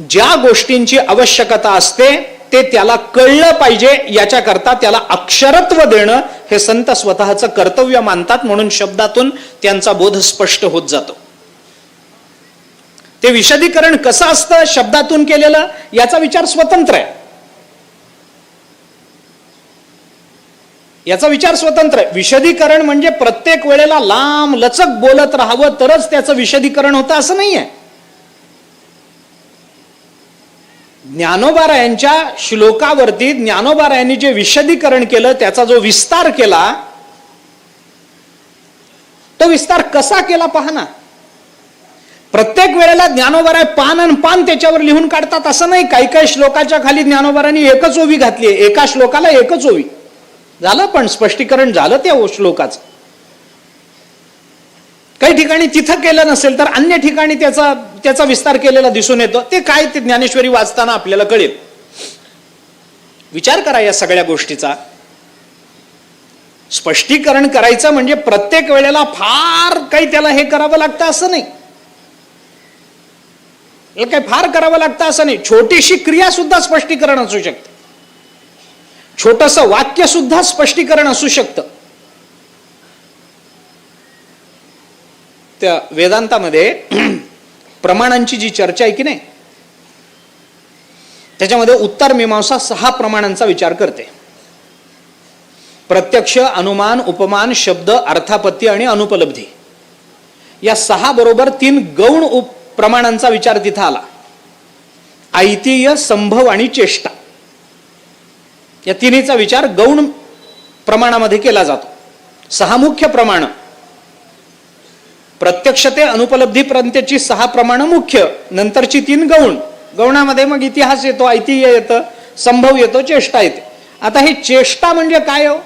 ज्या गोष्टींची आवश्यकता असते ते त्याला कळलं पाहिजे याच्याकरता त्याला अक्षरत्व देणं हे संत स्वतःचं कर्तव्य मानतात. म्हणून शब्दातून त्यांचा बोध स्पष्ट होत जातो. ते विशदीकरण कसं असतं शब्दातून केलेलं याचा विचार स्वतंत्र आहे. याचा विचार स्वतंत्र आहे. विशदीकरण म्हणजे प्रत्येक वेळेला लांब लचक बोलत राहावं तरच त्याचं विशदीकरण होतं असं नाहीये. ज्ञानोबारायांच्या श्लोकावरती ज्ञानोबारायांनी जे विशदीकरण केलं त्याचा जो विस्तार केला तो विस्तार कसा केला पहा ना. प्रत्येक वेळेला ज्ञानोबाराय पान आणि पान त्याच्यावर लिहून काढतात असं नाही. काही काही श्लोकाच्या खाली ज्ञानोबारांनी एकच ओवी घातली, एका श्लोकाला एकच ओवी झालं, पण स्पष्टीकरण झालं त्या श्लोकाचं. काही ठिकाणी तिथं केलं नसेल तर अन्य ठिकाणी त्याचा विस्तार केलेला दिसून येतो. ते काय ते ज्ञानेश्वरी वाचताना आपल्याला कळेल. विचार करा या सगळ्या गोष्टीचा. स्पष्टीकरण करायचं म्हणजे प्रत्येक वेळेला फार काही त्याला हे करावं लागतं असं नाही. काही फार करावं लागतं असं नाही. छोटीशी क्रिया सुद्धा स्पष्टीकरण असू शकते, छोटस वाक्य सुद्धा स्पष्टीकरण असू शकतं. त्या वेदांतामध्ये प्रमाणांची जी चर्चा आहे की नाही त्याच्यामध्ये उत्तर मीमांसा 6 प्रमाणांचा विचार करते. प्रत्यक्ष, अनुमान, उपमान, शब्द, अर्थापत्ती आणि अनुपलब्धी या 6 बरोबर 3 गौण प्रमाणांचा विचार तिथं आला. ऐतिह्य, संभव आणि चेष्टा या तिन्हीचा विचार गौण प्रमाणामध्ये केला जातो. 6 मुख्य प्रमाण, प्रत्यक्ष ते अनुपलब्धीपर्यंतची 6 प्रमाण मुख्य, नंतरची 3 गौण. गौणामध्ये मग इतिहास येतो, ऐतिह्य येतं, संभव येतो, चेष्टा येते. आता ही चेष्टा म्हणजे काय हो?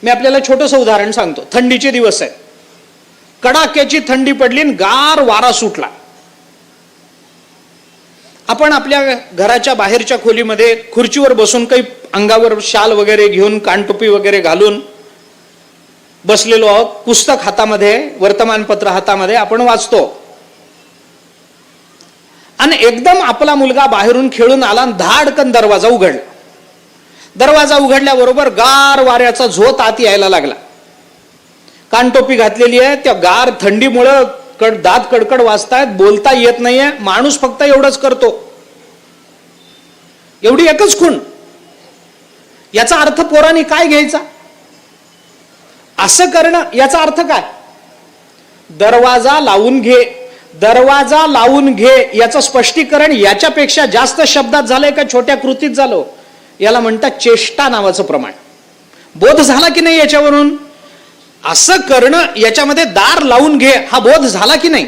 मी आपल्याला छोटंसं उदाहरण सांगतो. थंडीचे दिवस आहेत, कडाक्याची थंडी पडली आणि गार वारा सुटला. आपण आपल्या घराच्या बाहेरच्या खोलीमध्ये खुर्चीवर बसून काही अंगावर शाल वगैरे घेऊन कानटोपी वगैरे घालून बसलेलो आहोत. पुस्तक हातामध्ये, वर्तमानपत्र हातामध्ये आपण वाचतो. आणि एकदम आपला मुलगा बाहेरून खेळून आला आणि धाडकन दरवाजा उघडला. दरवाजा उघडल्याबरोबर गार वाऱ्याचा झोत आत यायला लागला. कानटोपी घातलेली आहे, त्या गार थंडीमुळे दात कडकड वाजतायत, बोलता येत नाहीये. माणूस फक्त एवढंच करतो, एवढी एकच खूण. याचा अर्थ पोरांनी काय घ्यायचा? असं करणं याचा अर्थ काय? दरवाजा लावून घे, दरवाजा लावून घे याचं स्पष्टीकरण याच्यापेक्षा जास्त शब्दात झालंय का छोट्या कृतीत झालं? याला म्हणतात चेष्टा नावाचं प्रमाण. बोध झाला की नाही याच्यावरून? असं करणं, याच्यामध्ये दार लावून घे हा बोध झाला की नाही?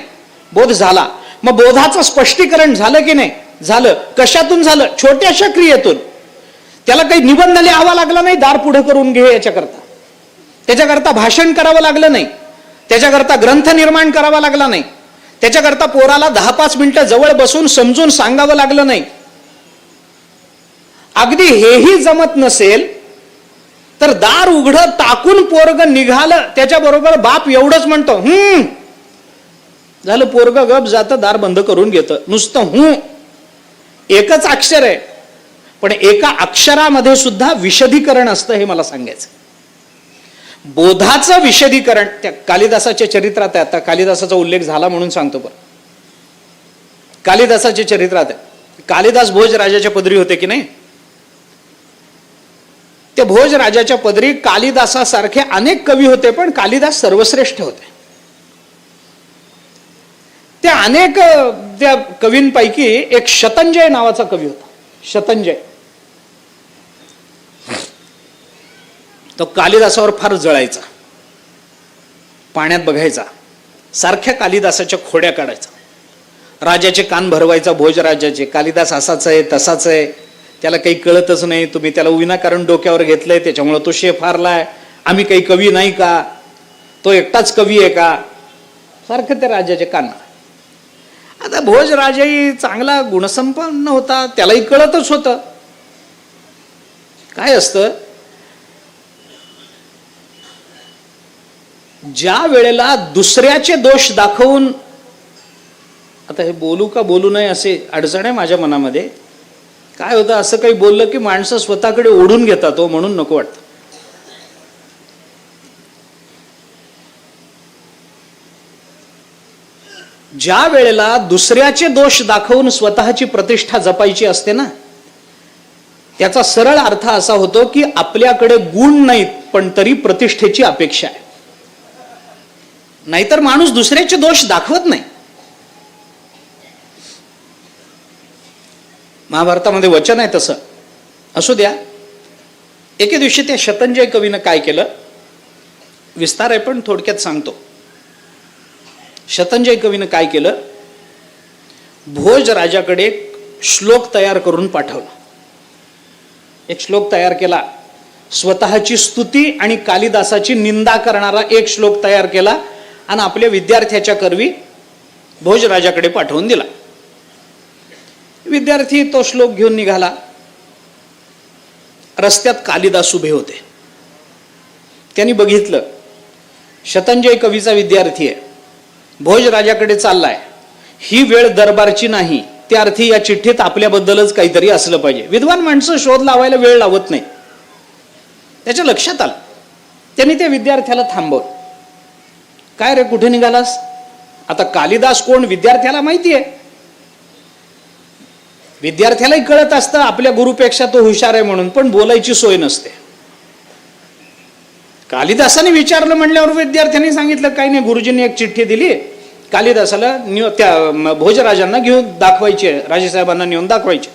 बोध झाला. मग बोधाचं स्पष्टीकरण झालं की नाही? झालं. कशातून झालं? छोट्याशा क्रियेतून. त्याला काही निबंध लिहावा लागला नाही दार पुढे करून घे याच्याकरता, त्याच्याकरता भाषण करावं लागलं नाही, त्याच्याकरता ग्रंथ निर्माण करावा लागला नाही, त्याच्याकरता पोराला 10-5 मिनिटं जवळ बसून समजून सांगावं लागलं नाही. अगदी हेही जमत नसेल तर दार उघडं टाकून पोरग निघालं, त्याच्याबरोबर बाप एवढंच म्हणतो झालं, पोरग गप जातं, दार बंद करून घेतं. नुसतं एकच अक्षर आहे, पण एका अक्षरामध्ये सुद्धा विशदीकरण असतं, हे मला सांगायचं. बोधाचं विशदीकरण त्या कालिदासाच्या चरित्रात आहे. आता कालिदासाचा उल्लेख झाला म्हणून सांगतो. पण कालिदासाच्या चरित्रात आहे, कालिदास भोज राजाच्या पदरी होते की नाही? ते भोज राजाच्या पदरी कालिदासासारखे अनेक कवी होते, पण कालिदास सर्वश्रेष्ठ होते. त्या अनेक त्या कवींपैकी एक शतंजय नावाचा कवी होता. शतंजय तो कालिदासावर फार जळायचा, पाण्यात बघायचा, सारख्या कालिदासाच्या खोड्या काढायचा, राजाचे कान भरवायचा. भोज राजाचे, कालिदास असाच आहे तसाच आहे, त्याला काही कळतच नाही, तुम्ही त्याला विनाकारण डोक्यावर घेतलंय, त्याच्यामुळे तो शेफारलाय, आम्ही काही कवी नाही का, तो एकटाच कवी आहे का, सारखं त्या राजाचे कान. आता भोज राजाही चांगला गुणसंपन्न होता, त्यालाही कळतच होतं. काय असतं, ज्या वेळेला दुसऱ्याचे दोष दाखवून, आता हे बोलू का बोलू नये असे अडचण आहे माझ्या मनामध्ये. काय होतं, असं काही बोललं की माणसं स्वतःकडे ओढून घेतात, हो, म्हणून नको वाटतं. ज्या वेळेला दुसऱ्याचे दोष दाखवून स्वतःची प्रतिष्ठा जपायची असते ना, त्याचा सरळ अर्थ असा होतो की आपल्याकडे गुण नाहीत, पण तरी प्रतिष्ठेची अपेक्षा आहे. नाहीतर माणूस दुसऱ्याचे दोष दाखवत नाही. महाभारतामध्ये वचन आहे तसं. असू द्या. एके दिवशी त्या शतंजय कवीनं काय केलं, विस्तार आहे पण थोडक्यात सांगतो. शतंजय कवीनं काय केलं, भोज राजाकडे एक श्लोक तयार करून पाठवला. एक श्लोक तयार केला, स्वतःची स्तुती आणि कालिदासाची निंदा करणारा एक श्लोक तयार केला आणि आपल्या विद्यार्थ्याच्या करवी भोज राजाकडे पाठवून दिला. विद्यार्थी तो श्लोक घेऊन निघाला. रस्त्यात कालिदास उभे होते. त्यांनी बघितलं, शतंजय कवीचा विद्यार्थी आहे, भोज राजाकडे चाललाय, ही वेळ दरबारची नाही, त्या अर्थी या चिठ्ठीत आपल्याबद्दलच काहीतरी असलं पाहिजे. विद्वान माणसं शोध लावायला वेळ लावत नाही. त्याच्या लक्षात आलं. त्यांनी त्या विद्यार्थ्याला थांबवलं. काय रे, कुठे निघालास? आता कालिदास कोण विद्यार्थ्याला माहिती आहे, विद्यार्थ्यालाही कळत असतं आपल्या गुरुपेक्षा तो हुशार आहे म्हणून, पण बोलायची सोय नसते. कालिदासाने विचारलं म्हणल्यावर विद्यार्थ्यांनी सांगितलं काही नाही, गुरुजींनी एक चिठ्ठी दिली कालिदासाला, त्या भोजराजांना घेऊन दाखवायची आहे, राजेसाहेबांना नेऊन दाखवायची.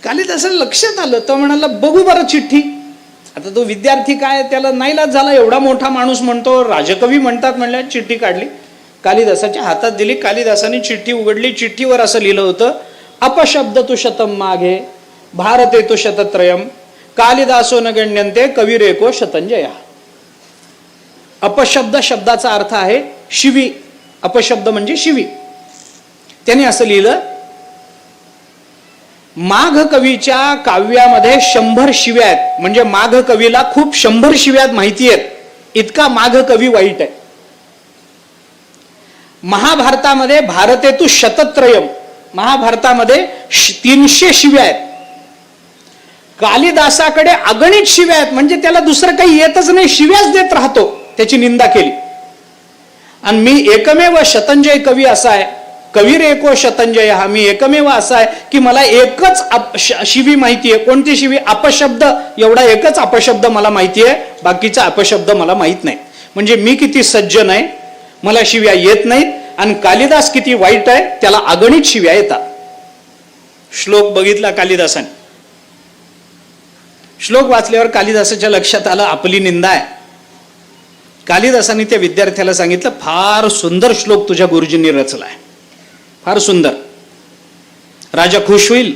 कालिदासाला लक्षात आलं. तो म्हणाला बघू बरं चिठ्ठी. आता तो विद्यार्थी काय, त्याला नाईलाज झाला, एवढा मोठा माणूस म्हणतो, राजकवी म्हणतात म्हणल्या. चिठ्ठी काढली, कालिदासाच्या हातात दिली. कालिदासाने चिठ्ठी उघडली. चिठ्ठीवर असं लिहिलं होतं, अपशब्द तु शतम माघे भारते तु शतत्रयम कालिदासो न गण्यन्ते कविरेको शतंजय. अपशब्द शब्दाचा अर्थ आहे शिवी. अपशब्द म्हणजे शिवी. त्याने असं लिहिलं, माघ कवीच्या काव्यामध्ये 100 शिव्या आहेत, म्हणजे माघ कवीला खूप 100 शिव्या माहिती आहेत, इतका माघ कवी वाईट आहे. महाभारतामध्ये भारतेतु शतत्रयम, महाभारतामध्ये 300 शिव्या आहेत. कालिदासाकडे अगणित शिव्या आहेत, म्हणजे त्याला दुसरं काही येतच नाही, शिव्याच देत राहतो. त्याची निंदा केली. आणि मी एकमेव शतंजय कवी असा आहे, कवीर एको शतंजय, हा मी एकमेव असा आहे की मला एकच शिवी माहिती आहे. कोणती शिवी? अपशब्द. एवढा एकच अपशब्द मला माहिती आहे, बाकीचा अपशब्द मला माहित नाही. म्हणजे मी किती सज्जन आहे, मला शिव्या येत नाहीत, आणि कालिदास किती वाईट आहे, त्याला अगणित शिव्या येतात. श्लोक बघितला कालिदासाने, श्लोक वाचल्यावर कालिदासाच्या लक्षात आलं आपली निंदा आहे. कालिदासाने त्या विद्यार्थ्याला सांगितलं, फार सुंदर श्लोक तुझ्या गुरुजींनी रचलाय, फार सुंदर. राजा खुश होईल,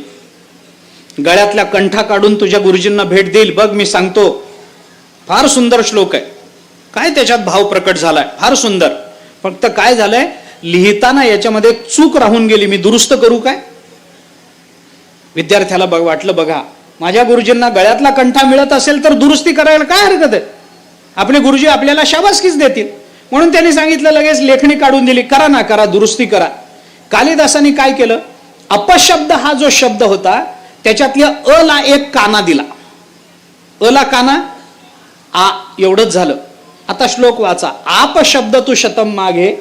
गळ्यातल्या कंठा काढून तुझ्या गुरुजींना भेट देईल. बघ मी सांगतो, फार सुंदर श्लोक आहे. काय त्याच्यात भाव प्रकट झालाय, फार सुंदर. फक्त काय झालंय, लिहिताना याच्यामध्ये चूक राहून गेली, मी दुरुस्त करू काय? विद्यार्थ्याला वाटलं, बघा माझ्या गुरुजींना गळ्यातला कंठा मिळत असेल तर दुरुस्ती करायला काय हरकत आहे, आपले गुरुजी आपल्याला शाबासकीच देतील. म्हणून त्यांनी सांगितलं, लगेच लेखणी काढून दिली, करा ना करा, दुरुस्ती करा. कालिदासाने काय केलं, अपशब्द हा जो शब्द होता त्याच्यातल्या अ ला एक काना दिला, अ ला काना, आ एवढंच झालं. आता श्लोक वाचा. आप शब्द तू शतम मागे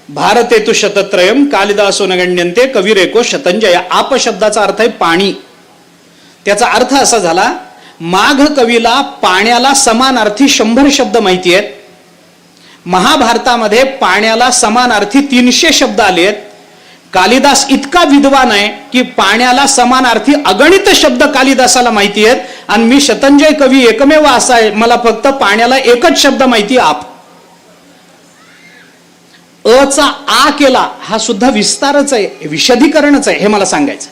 भारते तू शतत्रयम कालिदासो नगण्यन्ते कविरेको शतंजय. आप शब्दाचा अर्थ आहे पाणी. त्याचा अर्थ असा झाला, माघ कवीला पाण्याला समानार्थी 100 शब्द माहिती आहेत. महाभारतामध्ये पाण्याला समानार्थी 300 शब्द आले आहेत. कालिदास इतका विद्वान आहे की पाण्याला समानार्थी अगणित शब्द कालिदासाला माहिती आहेत, आणि मी शतंजय कवी एकमेव असा आहे, मला फक्त पाण्याला एकच शब्द माहिती, आप. अचा आ केला हा सुद्धा विस्तारच आहे, विशदीकरणच आहे, हे मला सांगायचं.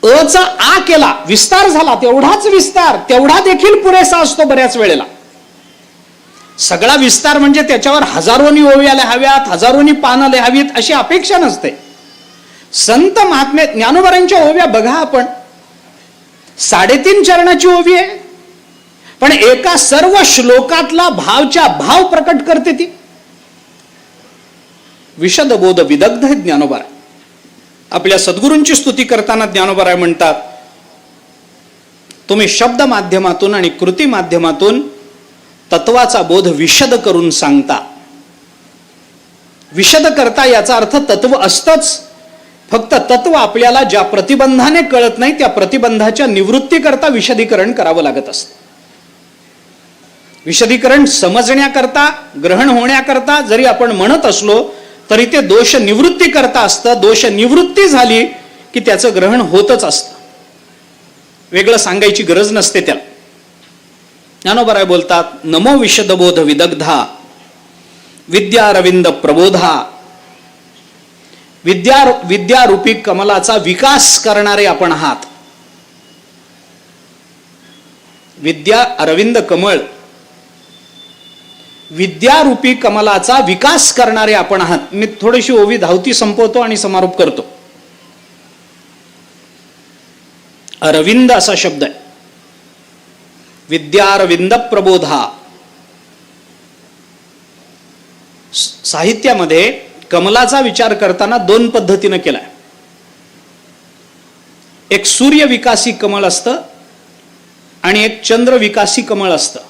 अचा आ केला, विस्तार झाला, तेवढाच विस्तार, तेवढा देखील पुरेसा असतो बऱ्याच वेळेला. सगळा विस्तार म्हणजे त्याच्यावर हजारोनी ओव्या लिहाव्यात, हजारोनी पानं लिहावीत अशी अपेक्षा नसते. संत महात्मे ज्ञानोबारांच्या ओव्या बघा आपण, 3.5 चरणाची ओवी आहे, पण एका सर्व श्लोकातला भावच्या भाव प्रकट करते ती. विशदबोध विदग्ध ज्ञानोबा. आपल्या सद्गुरूंची स्तुती करताना ज्ञानोबा म्हणतात, तुम्ही शब्द माध्यमातून आणि कृती माध्यमातून तत्वाचा बोध विशद करून सांगता. विशद करता याचा अर्थ तत्व असतंच, फक्त तत्व आपल्याला ज्या प्रतिबंधाने कळत नाही त्या प्रतिबंधाच्या निवृत्ती करता विशदीकरण करावं लागत असतं. विशदीकरण समजण्याकरता, ग्रहण होण्याकरता जरी आपण म्हणत असलो तरी ते दोष निवृत्ती करता असतं. दोष निवृत्ती झाली की त्याचं ग्रहण होतच असतं, वेगळं सांगायची गरज नसते त्याला. ज्ञानोबा बोलतात, नमो विशदबोध विदग्धा विद्या रविंद प्रबोधा. विद्यारूपी कमलाचा विकास करणारे आपण आहात. विद्या अरविंद कमळ, विद्यारूपी कमलाचा विकास करणारे आपण आहात. मी थोडीशी ओवी धावती संपवतो आणि समारोप करतो. अरविंद असा शब्द आहे. विद्यारविंद प्रबोधा. साहित्यामध्ये कमलाचा विचार करताना 2 पद्धतीने केलाय. एक सूर्य विकासी कमळ असतं आणि एक चंद्र विकासी कमळ असतं.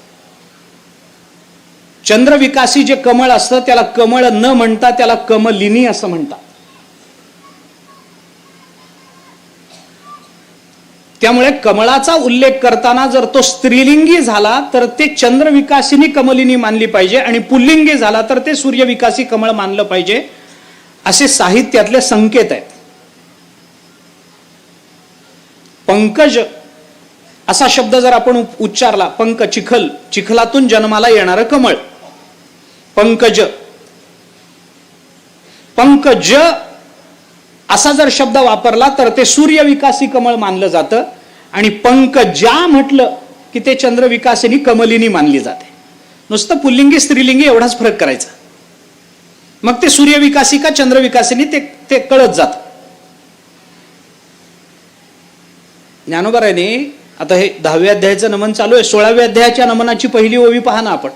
चंद्र विकासी जे कमळ असतं त्याला कमळ न म्हणता त्याला कमलिनी असं म्हणतात. त्यामुळे कमळाचा उल्लेख करताना जर तो स्त्रीलिंगी झाला तर ते चंद्र विकासिनी कमलिनी मानली पाहिजे, आणि पुल्लिंगी झाला तर ते सूर्य विकासी कमळ मानलं पाहिजे, असे साहित्यातले संकेत आहेत. पंकज असा शब्द जर आपण उच्चारला, पंक चिखल, चिखलातून जन्माला येणारं कमळ, पंकज. पंकज असा जर शब्द वापरला तर ते सूर्य विकासी कमळ मानलं जातं, आणि पंकजा म्हटलं की ते चंद्र विकासिनी कमलिनी मानली जाते. नुसतं पुल्लिंगी स्त्रीलिंगी एवढाच फरक करायचा, मग ते सूर्य विकासी का चंद्र विकासिनी ते कळत जात. ज्ञानोबारांनी आता हे 10व्या अध्यायाचं नमन चालू आहे. 16व्या अध्यायाच्या नमनाची पहिली ओवी पहा ना आपण.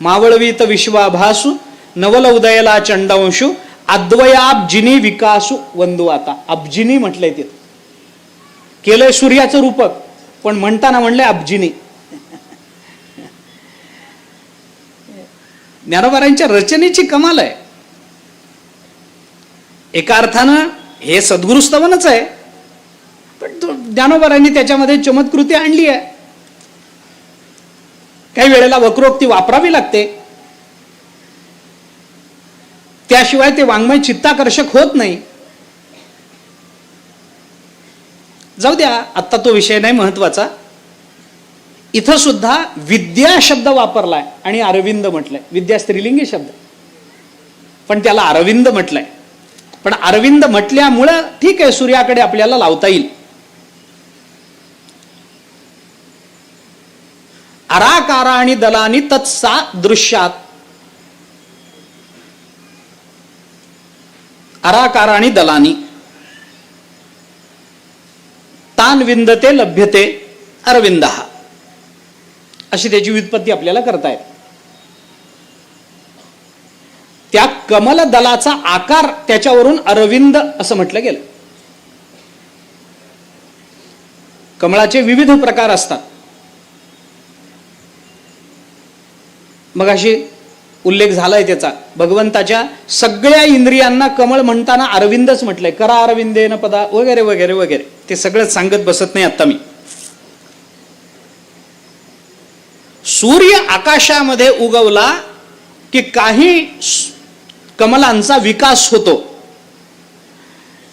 मावळवीत विश्वाभासु नवल उदयला चंडांशु अद्वयाब्जिनी विकासु वंदू. आता अब्जिनी म्हटलंय तिथं, केलंय सूर्याचं रूपक, पण म्हणताना म्हणलंय अब्जिनी. ज्ञानोबारांच्या रचनेची कमाल आहे. एका अर्थानं हे सद्गुरुस्तवनच आहे, पण ज्ञानोबारांनी त्याच्यामध्ये चमत्कृती आणली आहे. काही वेळेला वक्रोक्ती वापरावी लागते, त्याशिवाय ते वाङ्मय चित्ताकर्षक होत नाही. जाऊ द्या, आत्ता तो विषय नाही महत्वाचा. इथं सुद्धा विद्या शब्द वापरलाय आणि अरविंद म्हटलंय. विद्या स्त्रीलिंगी शब्द, पण त्याला अरविंद म्हटलंय. पण अरविंद म्हटल्यामुळं ठीक आहे, सूर्याकडे आपल्याला लावता येईल. अराकारा आणि दलानी तत्सा दृश्यात. अराकारा आणि दलानी तान विंदते लभ्यते अरविंदः, अशी त्याची व्युत्पत्ती आपल्याला करता येते. त्या कमल दलाचा आकार त्याच्यावरून अरविंद असं म्हटलं गेलं. कमळाचे विविध प्रकार असतात. मग अशी उल्लेख झालाय त्याचा. भगवंताच्या सगळ्या इंद्रियांना कमळ म्हणताना अरविंदच म्हटलंय. करा अरविंदेन पदा वगैरे वगैरे वगैरे. ते सगळं सांगत बसत नाही आता मी. सूर्य आकाशामध्ये उगवला की काही कमलांचा विकास होतो.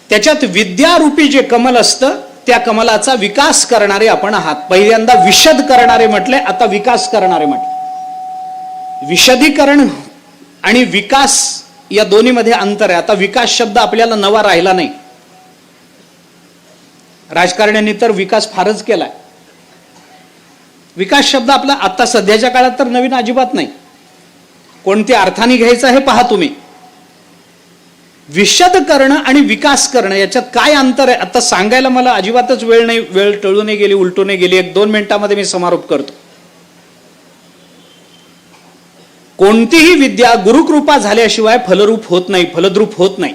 त्याच्यात विद्यारूपी जे कमल असतं त्या कमलाचा विकास करणारे आपण आहात. पहिल्यांदा विशद करणारे म्हटले, आता विकास करणारे म्हटले. विशदीकरण आणि विकास या दोन्हीमध्ये अंतर आहे. आता विकास शब्द आपल्याला नवा राहिला नाही. राजकारण्यांनी तर विकास फारच केलाय. विकास शब्द आपला आता सध्याच्या काळात तर नवीन अजिबात नाही. कोणत्या अर्थाने घ्यायचं हे पहा तुम्ही. विशद करणं आणि विकास करणं याच्यात काय अंतर आहे आता सांगायला मला अजिबातच वेळ नाही. वेळ टळू नाही गेली, उलटू नाही गेली. 1-2 मिनिटांमध्ये मी समारोप करतो. कोणतीही विद्या गुरुकृपा झाल्याशिवाय फलरूप होत नाही, फलद्रूप होत नाही.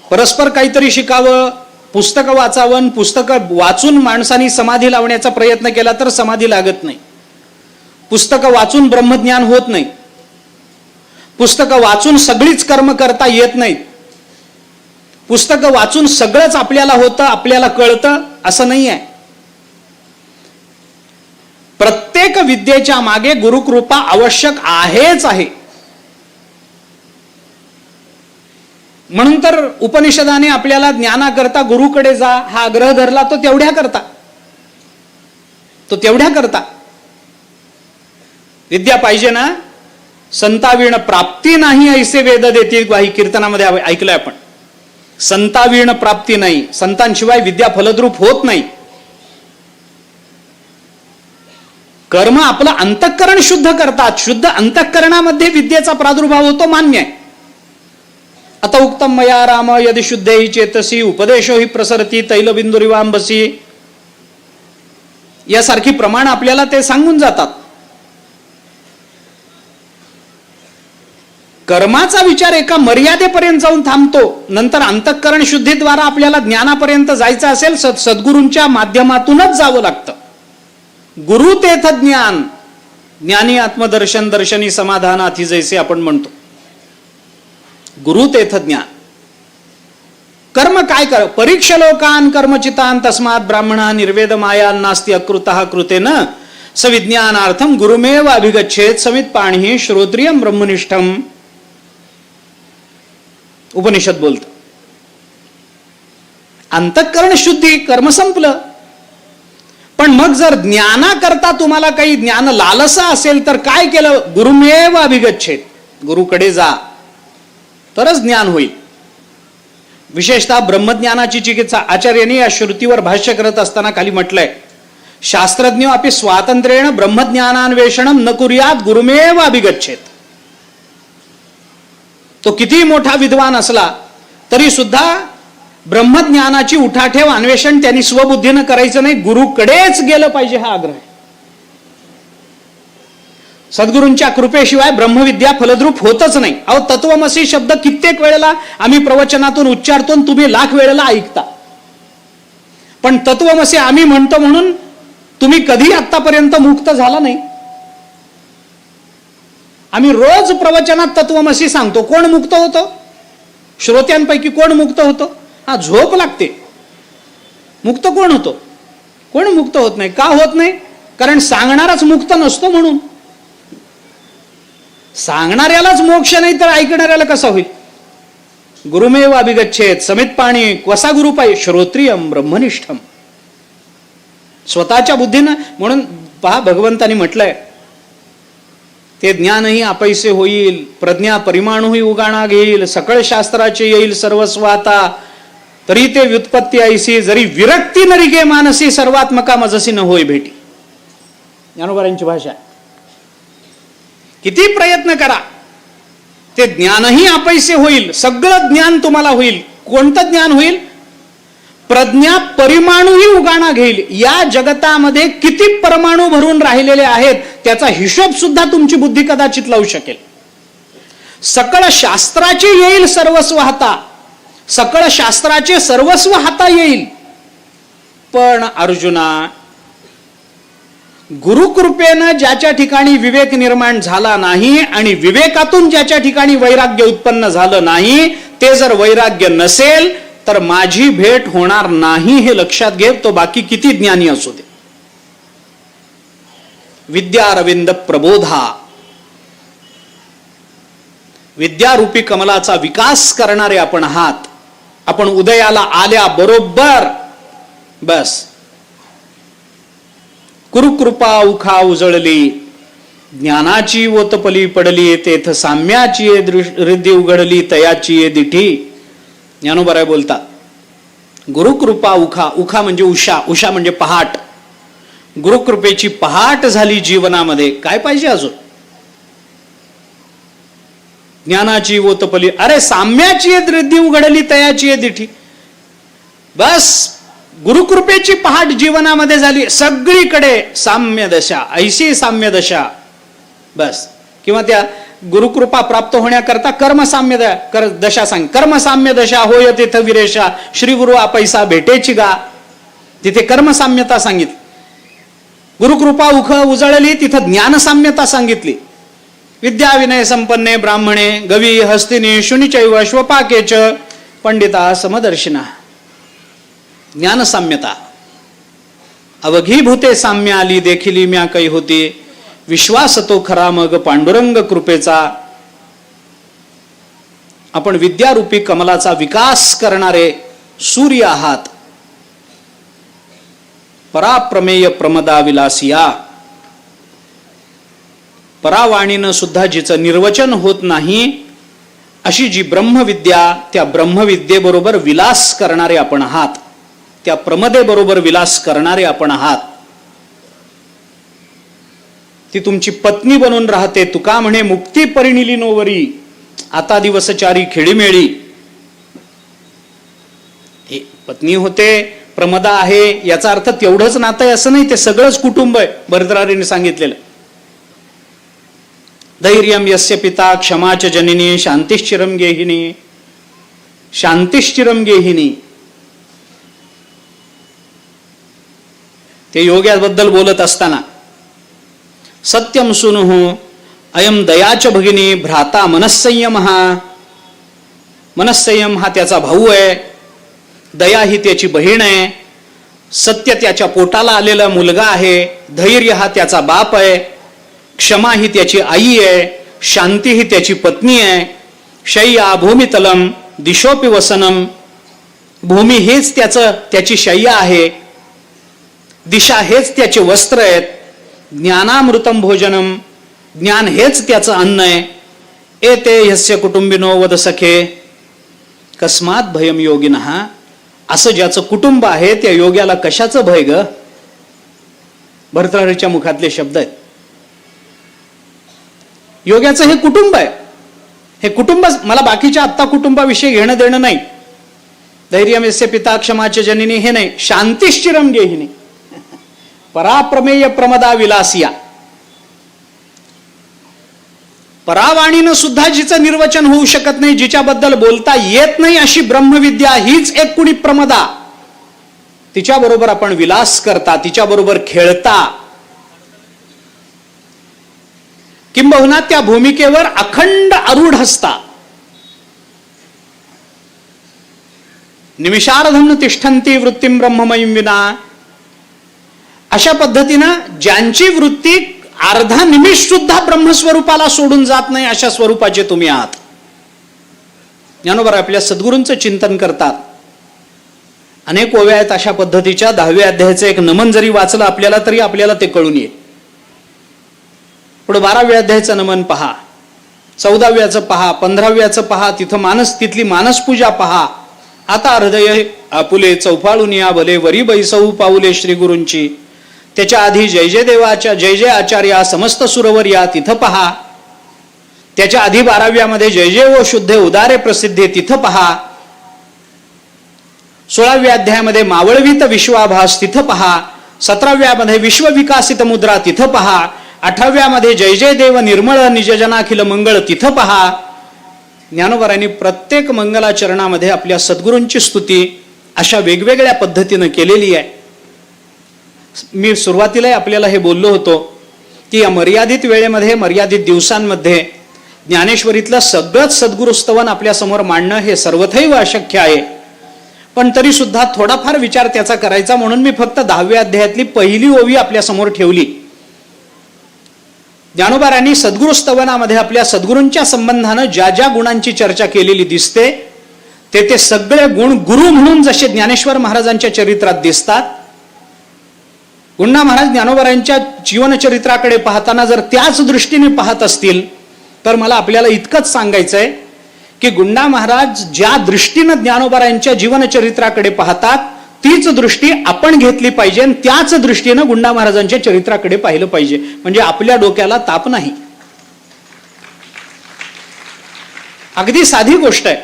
परस्पर काहीतरी शिकावं, पुस्तकं वाचावं, पुस्तकं वाचून माणसांनी समाधी लावण्याचा प्रयत्न केला तर समाधी लागत नाही. पुस्तकं वाचून ब्रह्मज्ञान होत नाही. पुस्तकं वाचून सगळीच कर्म करता येत नाहीत. पुस्तकं वाचून सगळंच आपल्याला होतं, आपल्याला कळतं असं नाही आहे. प्रत्येक विद्येच्या मागे गुरुकृपा आवश्यक आहेच आहे. म्हणून तर उपनिषदाने आपल्याला ज्ञानाकरता गुरुकडे जा हा आग्रह धरला. तो तेवढ्या करता विद्या पाहिजे ना. संतावीण प्राप्ती नाही ऐसे वेद देतील ग्वाही. कीर्तनामध्ये ऐकलंय आपण. संतावीण प्राप्ती नाही, संतांशिवाय विद्या फलद्रूप होत नाही. कर्म आपलं अंतःकरण शुद्ध करतात. शुद्ध अंतःकरणामध्ये विद्येचा प्रादुर्भाव होतो, मान्य आहे. आता उक्तम मया राम यदि शुद्धेहि चेतसी उपदेशो हि प्रसरती तैलबिंदुरिवांबसी, यासारखी प्रमाण आपल्याला ते सांगून जातात. कर्माचा विचार एका मर्यादेपर्यंत जाऊन थांबतो. नंतर अंतःकरण शुद्धीद्वारा आपल्याला ज्ञानापर्यंत जायचं असेल सद्गुरूंच्या माध्यमातूनच जावं लागतं. गुरु तेथ ज्ञान, ज्ञानी आत्मदर्शन दर्शनी समाधानाथी जैसे आपण म्हणतो. गुरु तेथ ज्ञान. कर्म काय कर परीक्ष लोकान कर्मचितान तस्मात ब्राह्मणा निर्वेद माया नास्ति अकृतः कृतेन सविज्ञानार्थम गुरुमेव अभिगच्छेत समित पाणी श्रोत्रियम ब्रह्मनिष्ठम. उपनिषद बोलत. अंतःकरण शुद्धी, कर्म संपलं. पण मग जर ज्ञानाकरता तुम्हाला काही ज्ञान लालसा असेल तर काय केलं? गुरुमेव अभिगच्छेत, गुरुकडे जा तरच ज्ञान होईल. विशेषतः ब्रह्मज्ञानाची चिकित्सा आचार्यांनी या श्रुतीवर भाष्य करत असताना खाली म्हटलंय, शास्त्रज्ञ अपि स्वातंत्र्येण ब्रह्मज्ञानान्वेषणम न कुर्यात गुरुमेव अभिगच्छेत. तो किती मोठा विद्वान असला तरी सुद्धा ब्रह्मज्ञानाची उठाठेव अन्वेषण त्यांनी स्वबुद्धीनं करायचं नाही, गुरुकडेच गेलं पाहिजे हा आग्रह आहे. सद्गुरूंच्या कृपेशिवाय ब्रह्मविद्या फलद्रूप होतच नाही. अहो, तत्वमसी शब्द कित्येक वेळेला आम्ही प्रवचनातून उच्चारतो, तुम्ही लाख वेळेला ऐकता. पण तत्वमसी आम्ही म्हणतो म्हणून तुम्ही कधी आतापर्यंत मुक्त झाला नाही. आम्ही रोज प्रवचनात तत्वमसी सांगतो. कोण मुक्त होतो? श्रोत्यांपैकी कोण मुक्त होतो? हा, झोप लागते. मुक्त कोण होतो? कोण मुक्त होत नाही. का होत नाही? कारण सांगणाराच मुक्त नसतो म्हणून. सांगणाऱ्यालाच मोक्ष नाही तर ऐकणाऱ्याला कसा होईल? गुरुमेव अभिगच्छेत समित पाणी क्वसा गुरुपाय श्रोत्रियम ब्रह्मनिष्ठम. स्वतःच्या बुद्धीनं, म्हणून पहा भगवंतानी म्हटलंय ते ज्ञानही आपैसे होईल, प्रज्ञा परिमाणही उगाणा घेईल, सकळ शास्त्राचे येईल सर्वस्व आता, तरी ते व्युत्पत्ती ऐसी, जरी विरक्ती नरिके मानसी, सर्वात्मका मजसी न होय भेटी. ज्ञानोबारांची भाषा. किती प्रयत्न करा ते ज्ञानही आपैसे होईल, सगळं ज्ञान तुम्हाला होईल. कोणतं ज्ञान होईल? प्रज्ञा परिमाणूही उगाणा घेईल. या जगतामध्ये किती परमाणू भरून राहिलेले आहेत त्याचा हिशोब सुद्धा तुमची बुद्धी कदाचित लावू शकेल. सकळ शास्त्राचे येईल सर्वस्व हाता, सकळ शास्त्राचे सर्वस्व हाता येईल. पण अर्जुना, गुरुकृपेनं ज्याच्या ठिकाणी विवेक निर्माण झाला नाही आणि विवेकातून ज्याच्या ठिकाणी वैराग्य उत्पन्न झालं नाही, ते जर वैराग्य नसेल तर माझी भेट होणार नाही हे लक्षात घे, तो बाकी किती ज्ञानी असू दे. विद्यारविंद प्रबोधा, विद्यारूपी कमलाचा विकास करणारे आपण आहात. आपण उदयाला आल्या बरोबर बस कुरुकृपा उखा उजळली, ज्ञानाची ओतपली पडली, तेथ साम्याची रिद्धी उघडली, तयाची ये दिठी. ज्ञानोबराय बोलतात, गुरुकृपा उखा, उखा म्हणजे उषा, उषा म्हणजे पहाट. गुरुकृपेची पहाट झाली जीवनामध्ये, काय पाहिजे अजून? ज्ञानाची ओतपली, अरे साम्याची रिद्धी उघडली, तयाची ये दिठी. बस गुरुकृपेची पहाट जीवनामध्ये झाली, सगळीकडे साम्य दशा, ऐशी साम्य दशा. बस. किंवा त्या गुरुकृपा प्राप्त होण्याकरता कर्मसाम्य दशा सांग, कर्मसाम्य दशा होय तिथं विरेशा, श्री गुरु आपैसा भेटेची गा. तिथे कर्मसाम्यता सांगितली. गुरुकृपा उख उजळली, तिथं ज्ञानसाम्यता सांगितली. विद्या विनय संपन्ने ब्राह्मणे गवी हस्तिनी शुनिचैव श्वपाकेच पंडिता समदर्शिना. ज्ञानसाम्यता. अवघीभूते साम्य आली, देखिली म्या काही होती, विश्वास तो खरा मग पांडुरंग कृपेचा. आपण विद्यारूपी कमलाचा विकास करणारे सूर्य आहात. पराप्रमेय प्रमदा विलासिया. परावाणीनं सुद्धा जिचं निर्वचन होत नाही अशी जी ब्रह्मविद्या, त्या ब्रह्मविद्येबरोबर विलास करणारे आपण आहात. त्या प्रमदेबरोबर विलास करणारे आपण आहात. ती तुमची पत्नी बनून राहते. तुका म्हणे मुक्ती परिणिली नोवरी, आता दिवसचारी खेळीमेळी. हे पत्नी होते, प्रमदा आहे, याचा अर्थ तेवढंच नातं आहे असं नाही, ते सगळंच कुटुंब आहे. भरद्रारीने सांगितलेलं. धैर्यम यस्य पिता क्षमाच जननी शांतिश्चिरम गेहिनी, शांतिश्चिरम गेहिनी. ते योग्याबद्दल बोलत असताना सत्यम सुनुः अयम दयाच भगिनी भ्राता मनस्संयम. मनस्संयम हा त्याचा भाऊ आहे, दया ही त्याची बहीण आहे, सत्य त्याच्या पोटाला आलेला मुलगा आहे, धैर्य हा त्याचा बाप आहे, क्षमा ही त्याची आई आहे, शांती ही त्याची पत्नी आहे. शय्या भूमितलम दिशोपि वसनम. भूमी हेच त्याची शय्या आहे, दिशा हेच त्याचे वस्त्र आहेत. ज्ञानामृतम भोजनम, ज्ञान हेच त्याचं अन्न आहे. एते यस्य कुटुंबिनो वद सखे कस्मात भयम योगिनः. असं ज्याचं कुटुंब आहे त्या योग्याला कशाचं भय ग? भरतृहरीच्या मुखातले शब्द आहेत. योग्याचं हे कुटुंब आहे. हे कुटुंब, मला बाकीच्या आत्ता कुटुंबाविषयी घेणं देणं नाही. धैर्यम यस्य पिता क्षमाच जननी हे नाही. शांतिश्चिरम गेहिनी, पराप्रमेय प्रमदा विलासिया. परावाणीनं सुद्धा जिचं निर्वचन होऊ शकत नाही, जिच्याबद्दल बोलता येत नाही अशी ब्रह्मविद्या, हीच एक कुणी प्रमदा. तिच्याबरोबर आपण विलास करता, तिच्याबरोबर खेळता. किंबहुना त्या भूमिकेवर अखंड आरूढ असता. निमिषार्धम तिष्ठन्ति वृत्तिम ब्रह्ममयीं विना. अशा पद्धतीनं ज्यांची वृत्ती अर्धा निमिष सुद्धा ब्रह्मस्वरूपाला सोडून जात नाही अशा स्वरूपाचे तुम्ही आहात. ज्ञानोबा आपल्या सद्गुरूंचं चिंतन करतात. अनेक ओव्या आहेत अशा पद्धतीच्या. 10व्या अध्यायाचं एक नमन जरी वाचलं आपल्याला तरी आपल्याला ते कळून येईल. पुढे 12व्या अध्यायाचं नमन पहा, 14व्याचं पहा, 15व्याचं पहा, तिथली मानसपूजा पहा. आता हृदय आपुले चौफाळून या भले वरी बैसऊ पाऊले श्री गुरूंची. त्याच्या आधी जय जय देवाच्या जय जय आचार्या समस्त सुरवर या तिथं पहा. त्याच्या आधी 12व्यामध्ये जय जय ओ शुद्धे उदारे प्रसिद्धे तिथं पहा. 16व्या अध्यायामध्ये मावळवीत विश्वाभास तिथं पहा. 17व्यामध्ये विश्वविकासित मुद्रा तिथं पहा. 18व्यामध्ये जय जय देव निर्मळ निजजनाखिल मंगळ तिथं पहा. ज्ञानोबारांनी प्रत्येक मंगलाचरणामध्ये आपल्या सद्गुरूंची स्तुती अशा वेगवेगळ्या पद्धतीनं केलेली आहे. मी सुरुवातीला आपल्याला हे बोललो होतो की या मर्यादित वेळेमध्ये मर्यादित दिवसांमध्ये ज्ञानेश्वरीतलं सगळंच सद्गुरुस्तवन आपल्यासमोर मांडणं हे सर्वथैव अशक्य आहे. पण तरी सुद्धा थोडाफार विचार त्याचा करायचा म्हणून मी फक्त 10व्या अध्यायातली पहिली ओवी आपल्यासमोर ठेवली. ज्ञानोबारांनी सद्गुरुस्तवनामध्ये आपल्या सद्गुरूंच्या संबंधानं ज्या ज्या गुणांची चर्चा केलेली दिसते ते सगळे गुण गुरु म्हणून जसे ज्ञानेश्वर महाराजांच्या चरित्रात दिसतात. गुंडा महाराज ज्ञानोबारांच्या जीवनचरित्राकडे पाहताना जर त्याच दृष्टीने पाहत असतील तर मला आपल्याला इतकंच सांगायचंय की गुंडा महाराज ज्या दृष्टीनं ज्ञानोबारांच्या जीवनचरित्राकडे पाहतात तीच दृष्टी आपण घेतली पाहिजे आणि त्याच दृष्टीनं गुंडा महाराजांच्या चरित्राकडे पाहिलं पाहिजे. म्हणजे आपल्या डोक्याला ताप नाही. अगदी साधी गोष्ट आहे.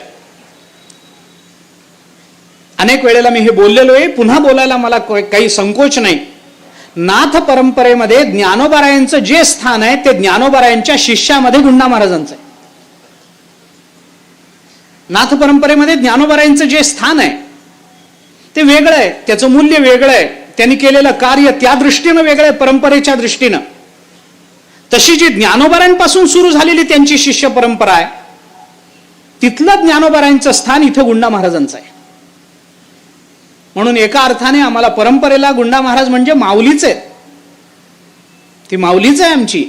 अनेक वेळेला मी हे बोललेलो आहे, पुन्हा बोलायला मला काही संकोच नाही. नाथ परंपरेमध्ये ज्ञानोबारायांचं जे स्थान आहे ते ज्ञानोबारायांच्या शिष्यामध्ये गुंडा महाराजांचं आहे. नाथ परंपरेमध्ये ज्ञानोबारायांचं जे स्थान आहे ते वेगळं आहे, त्याचं मूल्य वेगळं आहे, त्यांनी केलेलं कार्य त्या दृष्टीनं वेगळं आहे, परंपरेच्या दृष्टीनं. तशी जी ज्ञानोबारांपासून सुरू झालेली त्यांची शिष्य परंपरा आहे तिथलं ज्ञानोबारांचं स्थान इथं गुंडा महाराजांचं आहे. म्हणून एका अर्थाने आम्हाला परंपरेला गुंडा महाराज म्हणजे माऊलीच आहे. ती माऊलीच आहे आमची.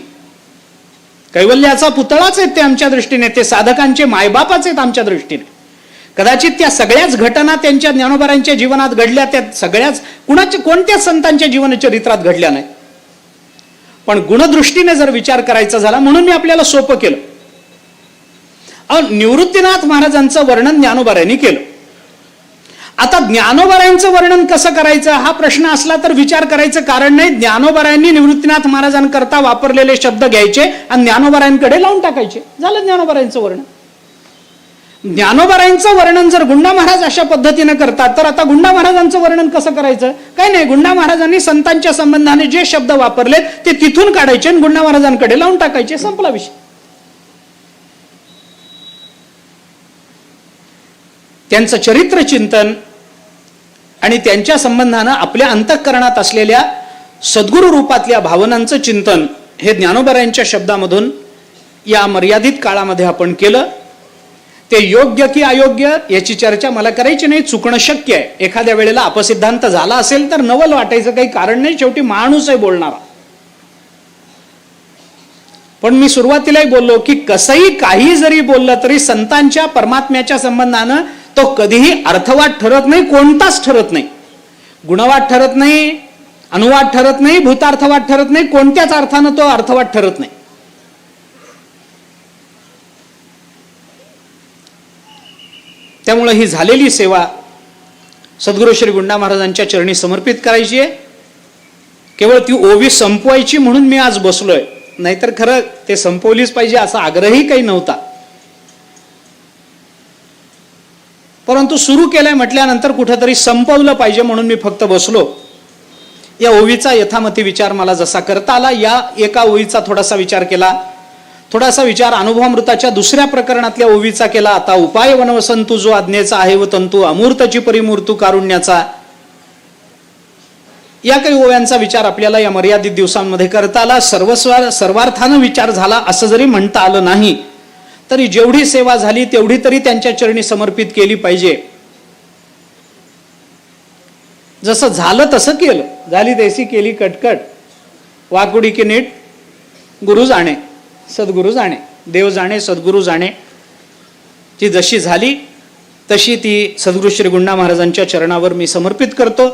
कैवल्याचा पुतळाच आहेत ते आमच्या दृष्टीने. ते साधकांचे मायबापच आहेत आमच्या दृष्टीने. कदाचित त्या सगळ्याच घटना त्यांच्या ज्ञानोबारांच्या जीवनात घडल्या, त्या सगळ्याच कोणत्याच संतांच्या जीवनचरित्रात घडल्या नाही. पण गुणदृष्टीने जर विचार करायचा झाला म्हणून मी आपल्याला सोपं केलं. निवृत्तीनाथ महाराजांचं वर्णन ज्ञानोबारांनी केलं. आता ज्ञानोबारांचं वर्णन कसं करायचं हा प्रश्न असला तर विचार करायचं कारण नाही. ज्ञानोबारांनी निवृत्तीनाथ महाराजांकरता वापरलेले शब्द घ्यायचे आणि ज्ञानोबारांकडे लावून टाकायचे, झालं ज्ञानोबारांचं वर्णन. ज्ञानोबारांचं वर्णन जर गुंडा महाराज अशा पद्धतीने करतात तर आता गुंडा महाराजांचं वर्णन कसं करायचं? काही नाही, गुंडा महाराजांनी संतांच्या संबंधाने जे शब्द वापरले ते तिथून काढायचे आणि गुंडा महाराजांकडे लावून टाकायचे, संपला विषय. त्यांचं चरित्र चिंतन आणि त्यांच्या संबंधानं आपल्या अंतःकरणात असलेल्या सद्गुरु रूपातल्या भावनांचं चिंतन हे ज्ञानोबारांच्या शब्दामधून या मर्यादित काळामध्ये आपण केलं. ते योग्य की अयोग्य याची चर्चा मला करायची नाही, चुकणं शक्य आहे. एखाद्या वेळेला अपसिद्धांत झाला असेल तर नवल वाटायचं काही कारण नाही, शेवटी माणूस आहे बोलणारा. पण मी सुरुवातीलाही बोललो की कसंही काही जरी बोललं तरी संतांच्या परमात्म्याच्या संबंधानं तो कधीही अर्थवाद ठरत नाही, कोणताच ठरत नाही. गुणवाद ठरत नाही, अनुवाद ठरत नाही, भूतार्थवाद ठरत नाही, कोणत्याच अर्थानं तो अर्थवाद ठरत नाही. त्यामुळे ही झालेली सेवा सद्गुरू श्री गुंडा महाराजांच्या चरणी समर्पित करायची आहे. केवळ ती ओवी संपवायची म्हणून मी आज बसलोय, नाहीतर खरं ते संपवलीच पाहिजे असा आग्रहही काही नव्हता. परंतु सुरू केलंय म्हटल्यानंतर कुठेतरी संपवलं पाहिजे म्हणून मी फक्त बसलो. या ओवीचा यथामती विचार मला जसा करता आला, या एका ओवीचा थोडासा विचार केला, थोडासा विचार अनुभवामृताच्या दुसऱ्या प्रकरणातल्या ओवीचा केला. आता उपाय वनवसंतू जो आज्ञेचा आहे व तंतू अमूर्तची परिमूर्तू कारुण्याचा, या काही ओव्यांचा विचार आपल्याला या मर्यादित दिवसांमध्ये करता आला. सर्वार्थानं विचार झाला असं जरी म्हणता आलं नाही तरी जेवढी सेवा झाली तेवढी तरी त्यांच्या चरणी समर्पित केली पाहिजे. जसं झालं तसं केलं, झाली तैसी केली कटकट, वाकुडी की नीट गुरु जाणे सद्गुरु जाणे, देव जाणे सद्गुरु जाणे. ती जशी झाली तशी ती सद्गुरु श्री गुंडा महाराजांच्या चरणावर मी समर्पित करतो.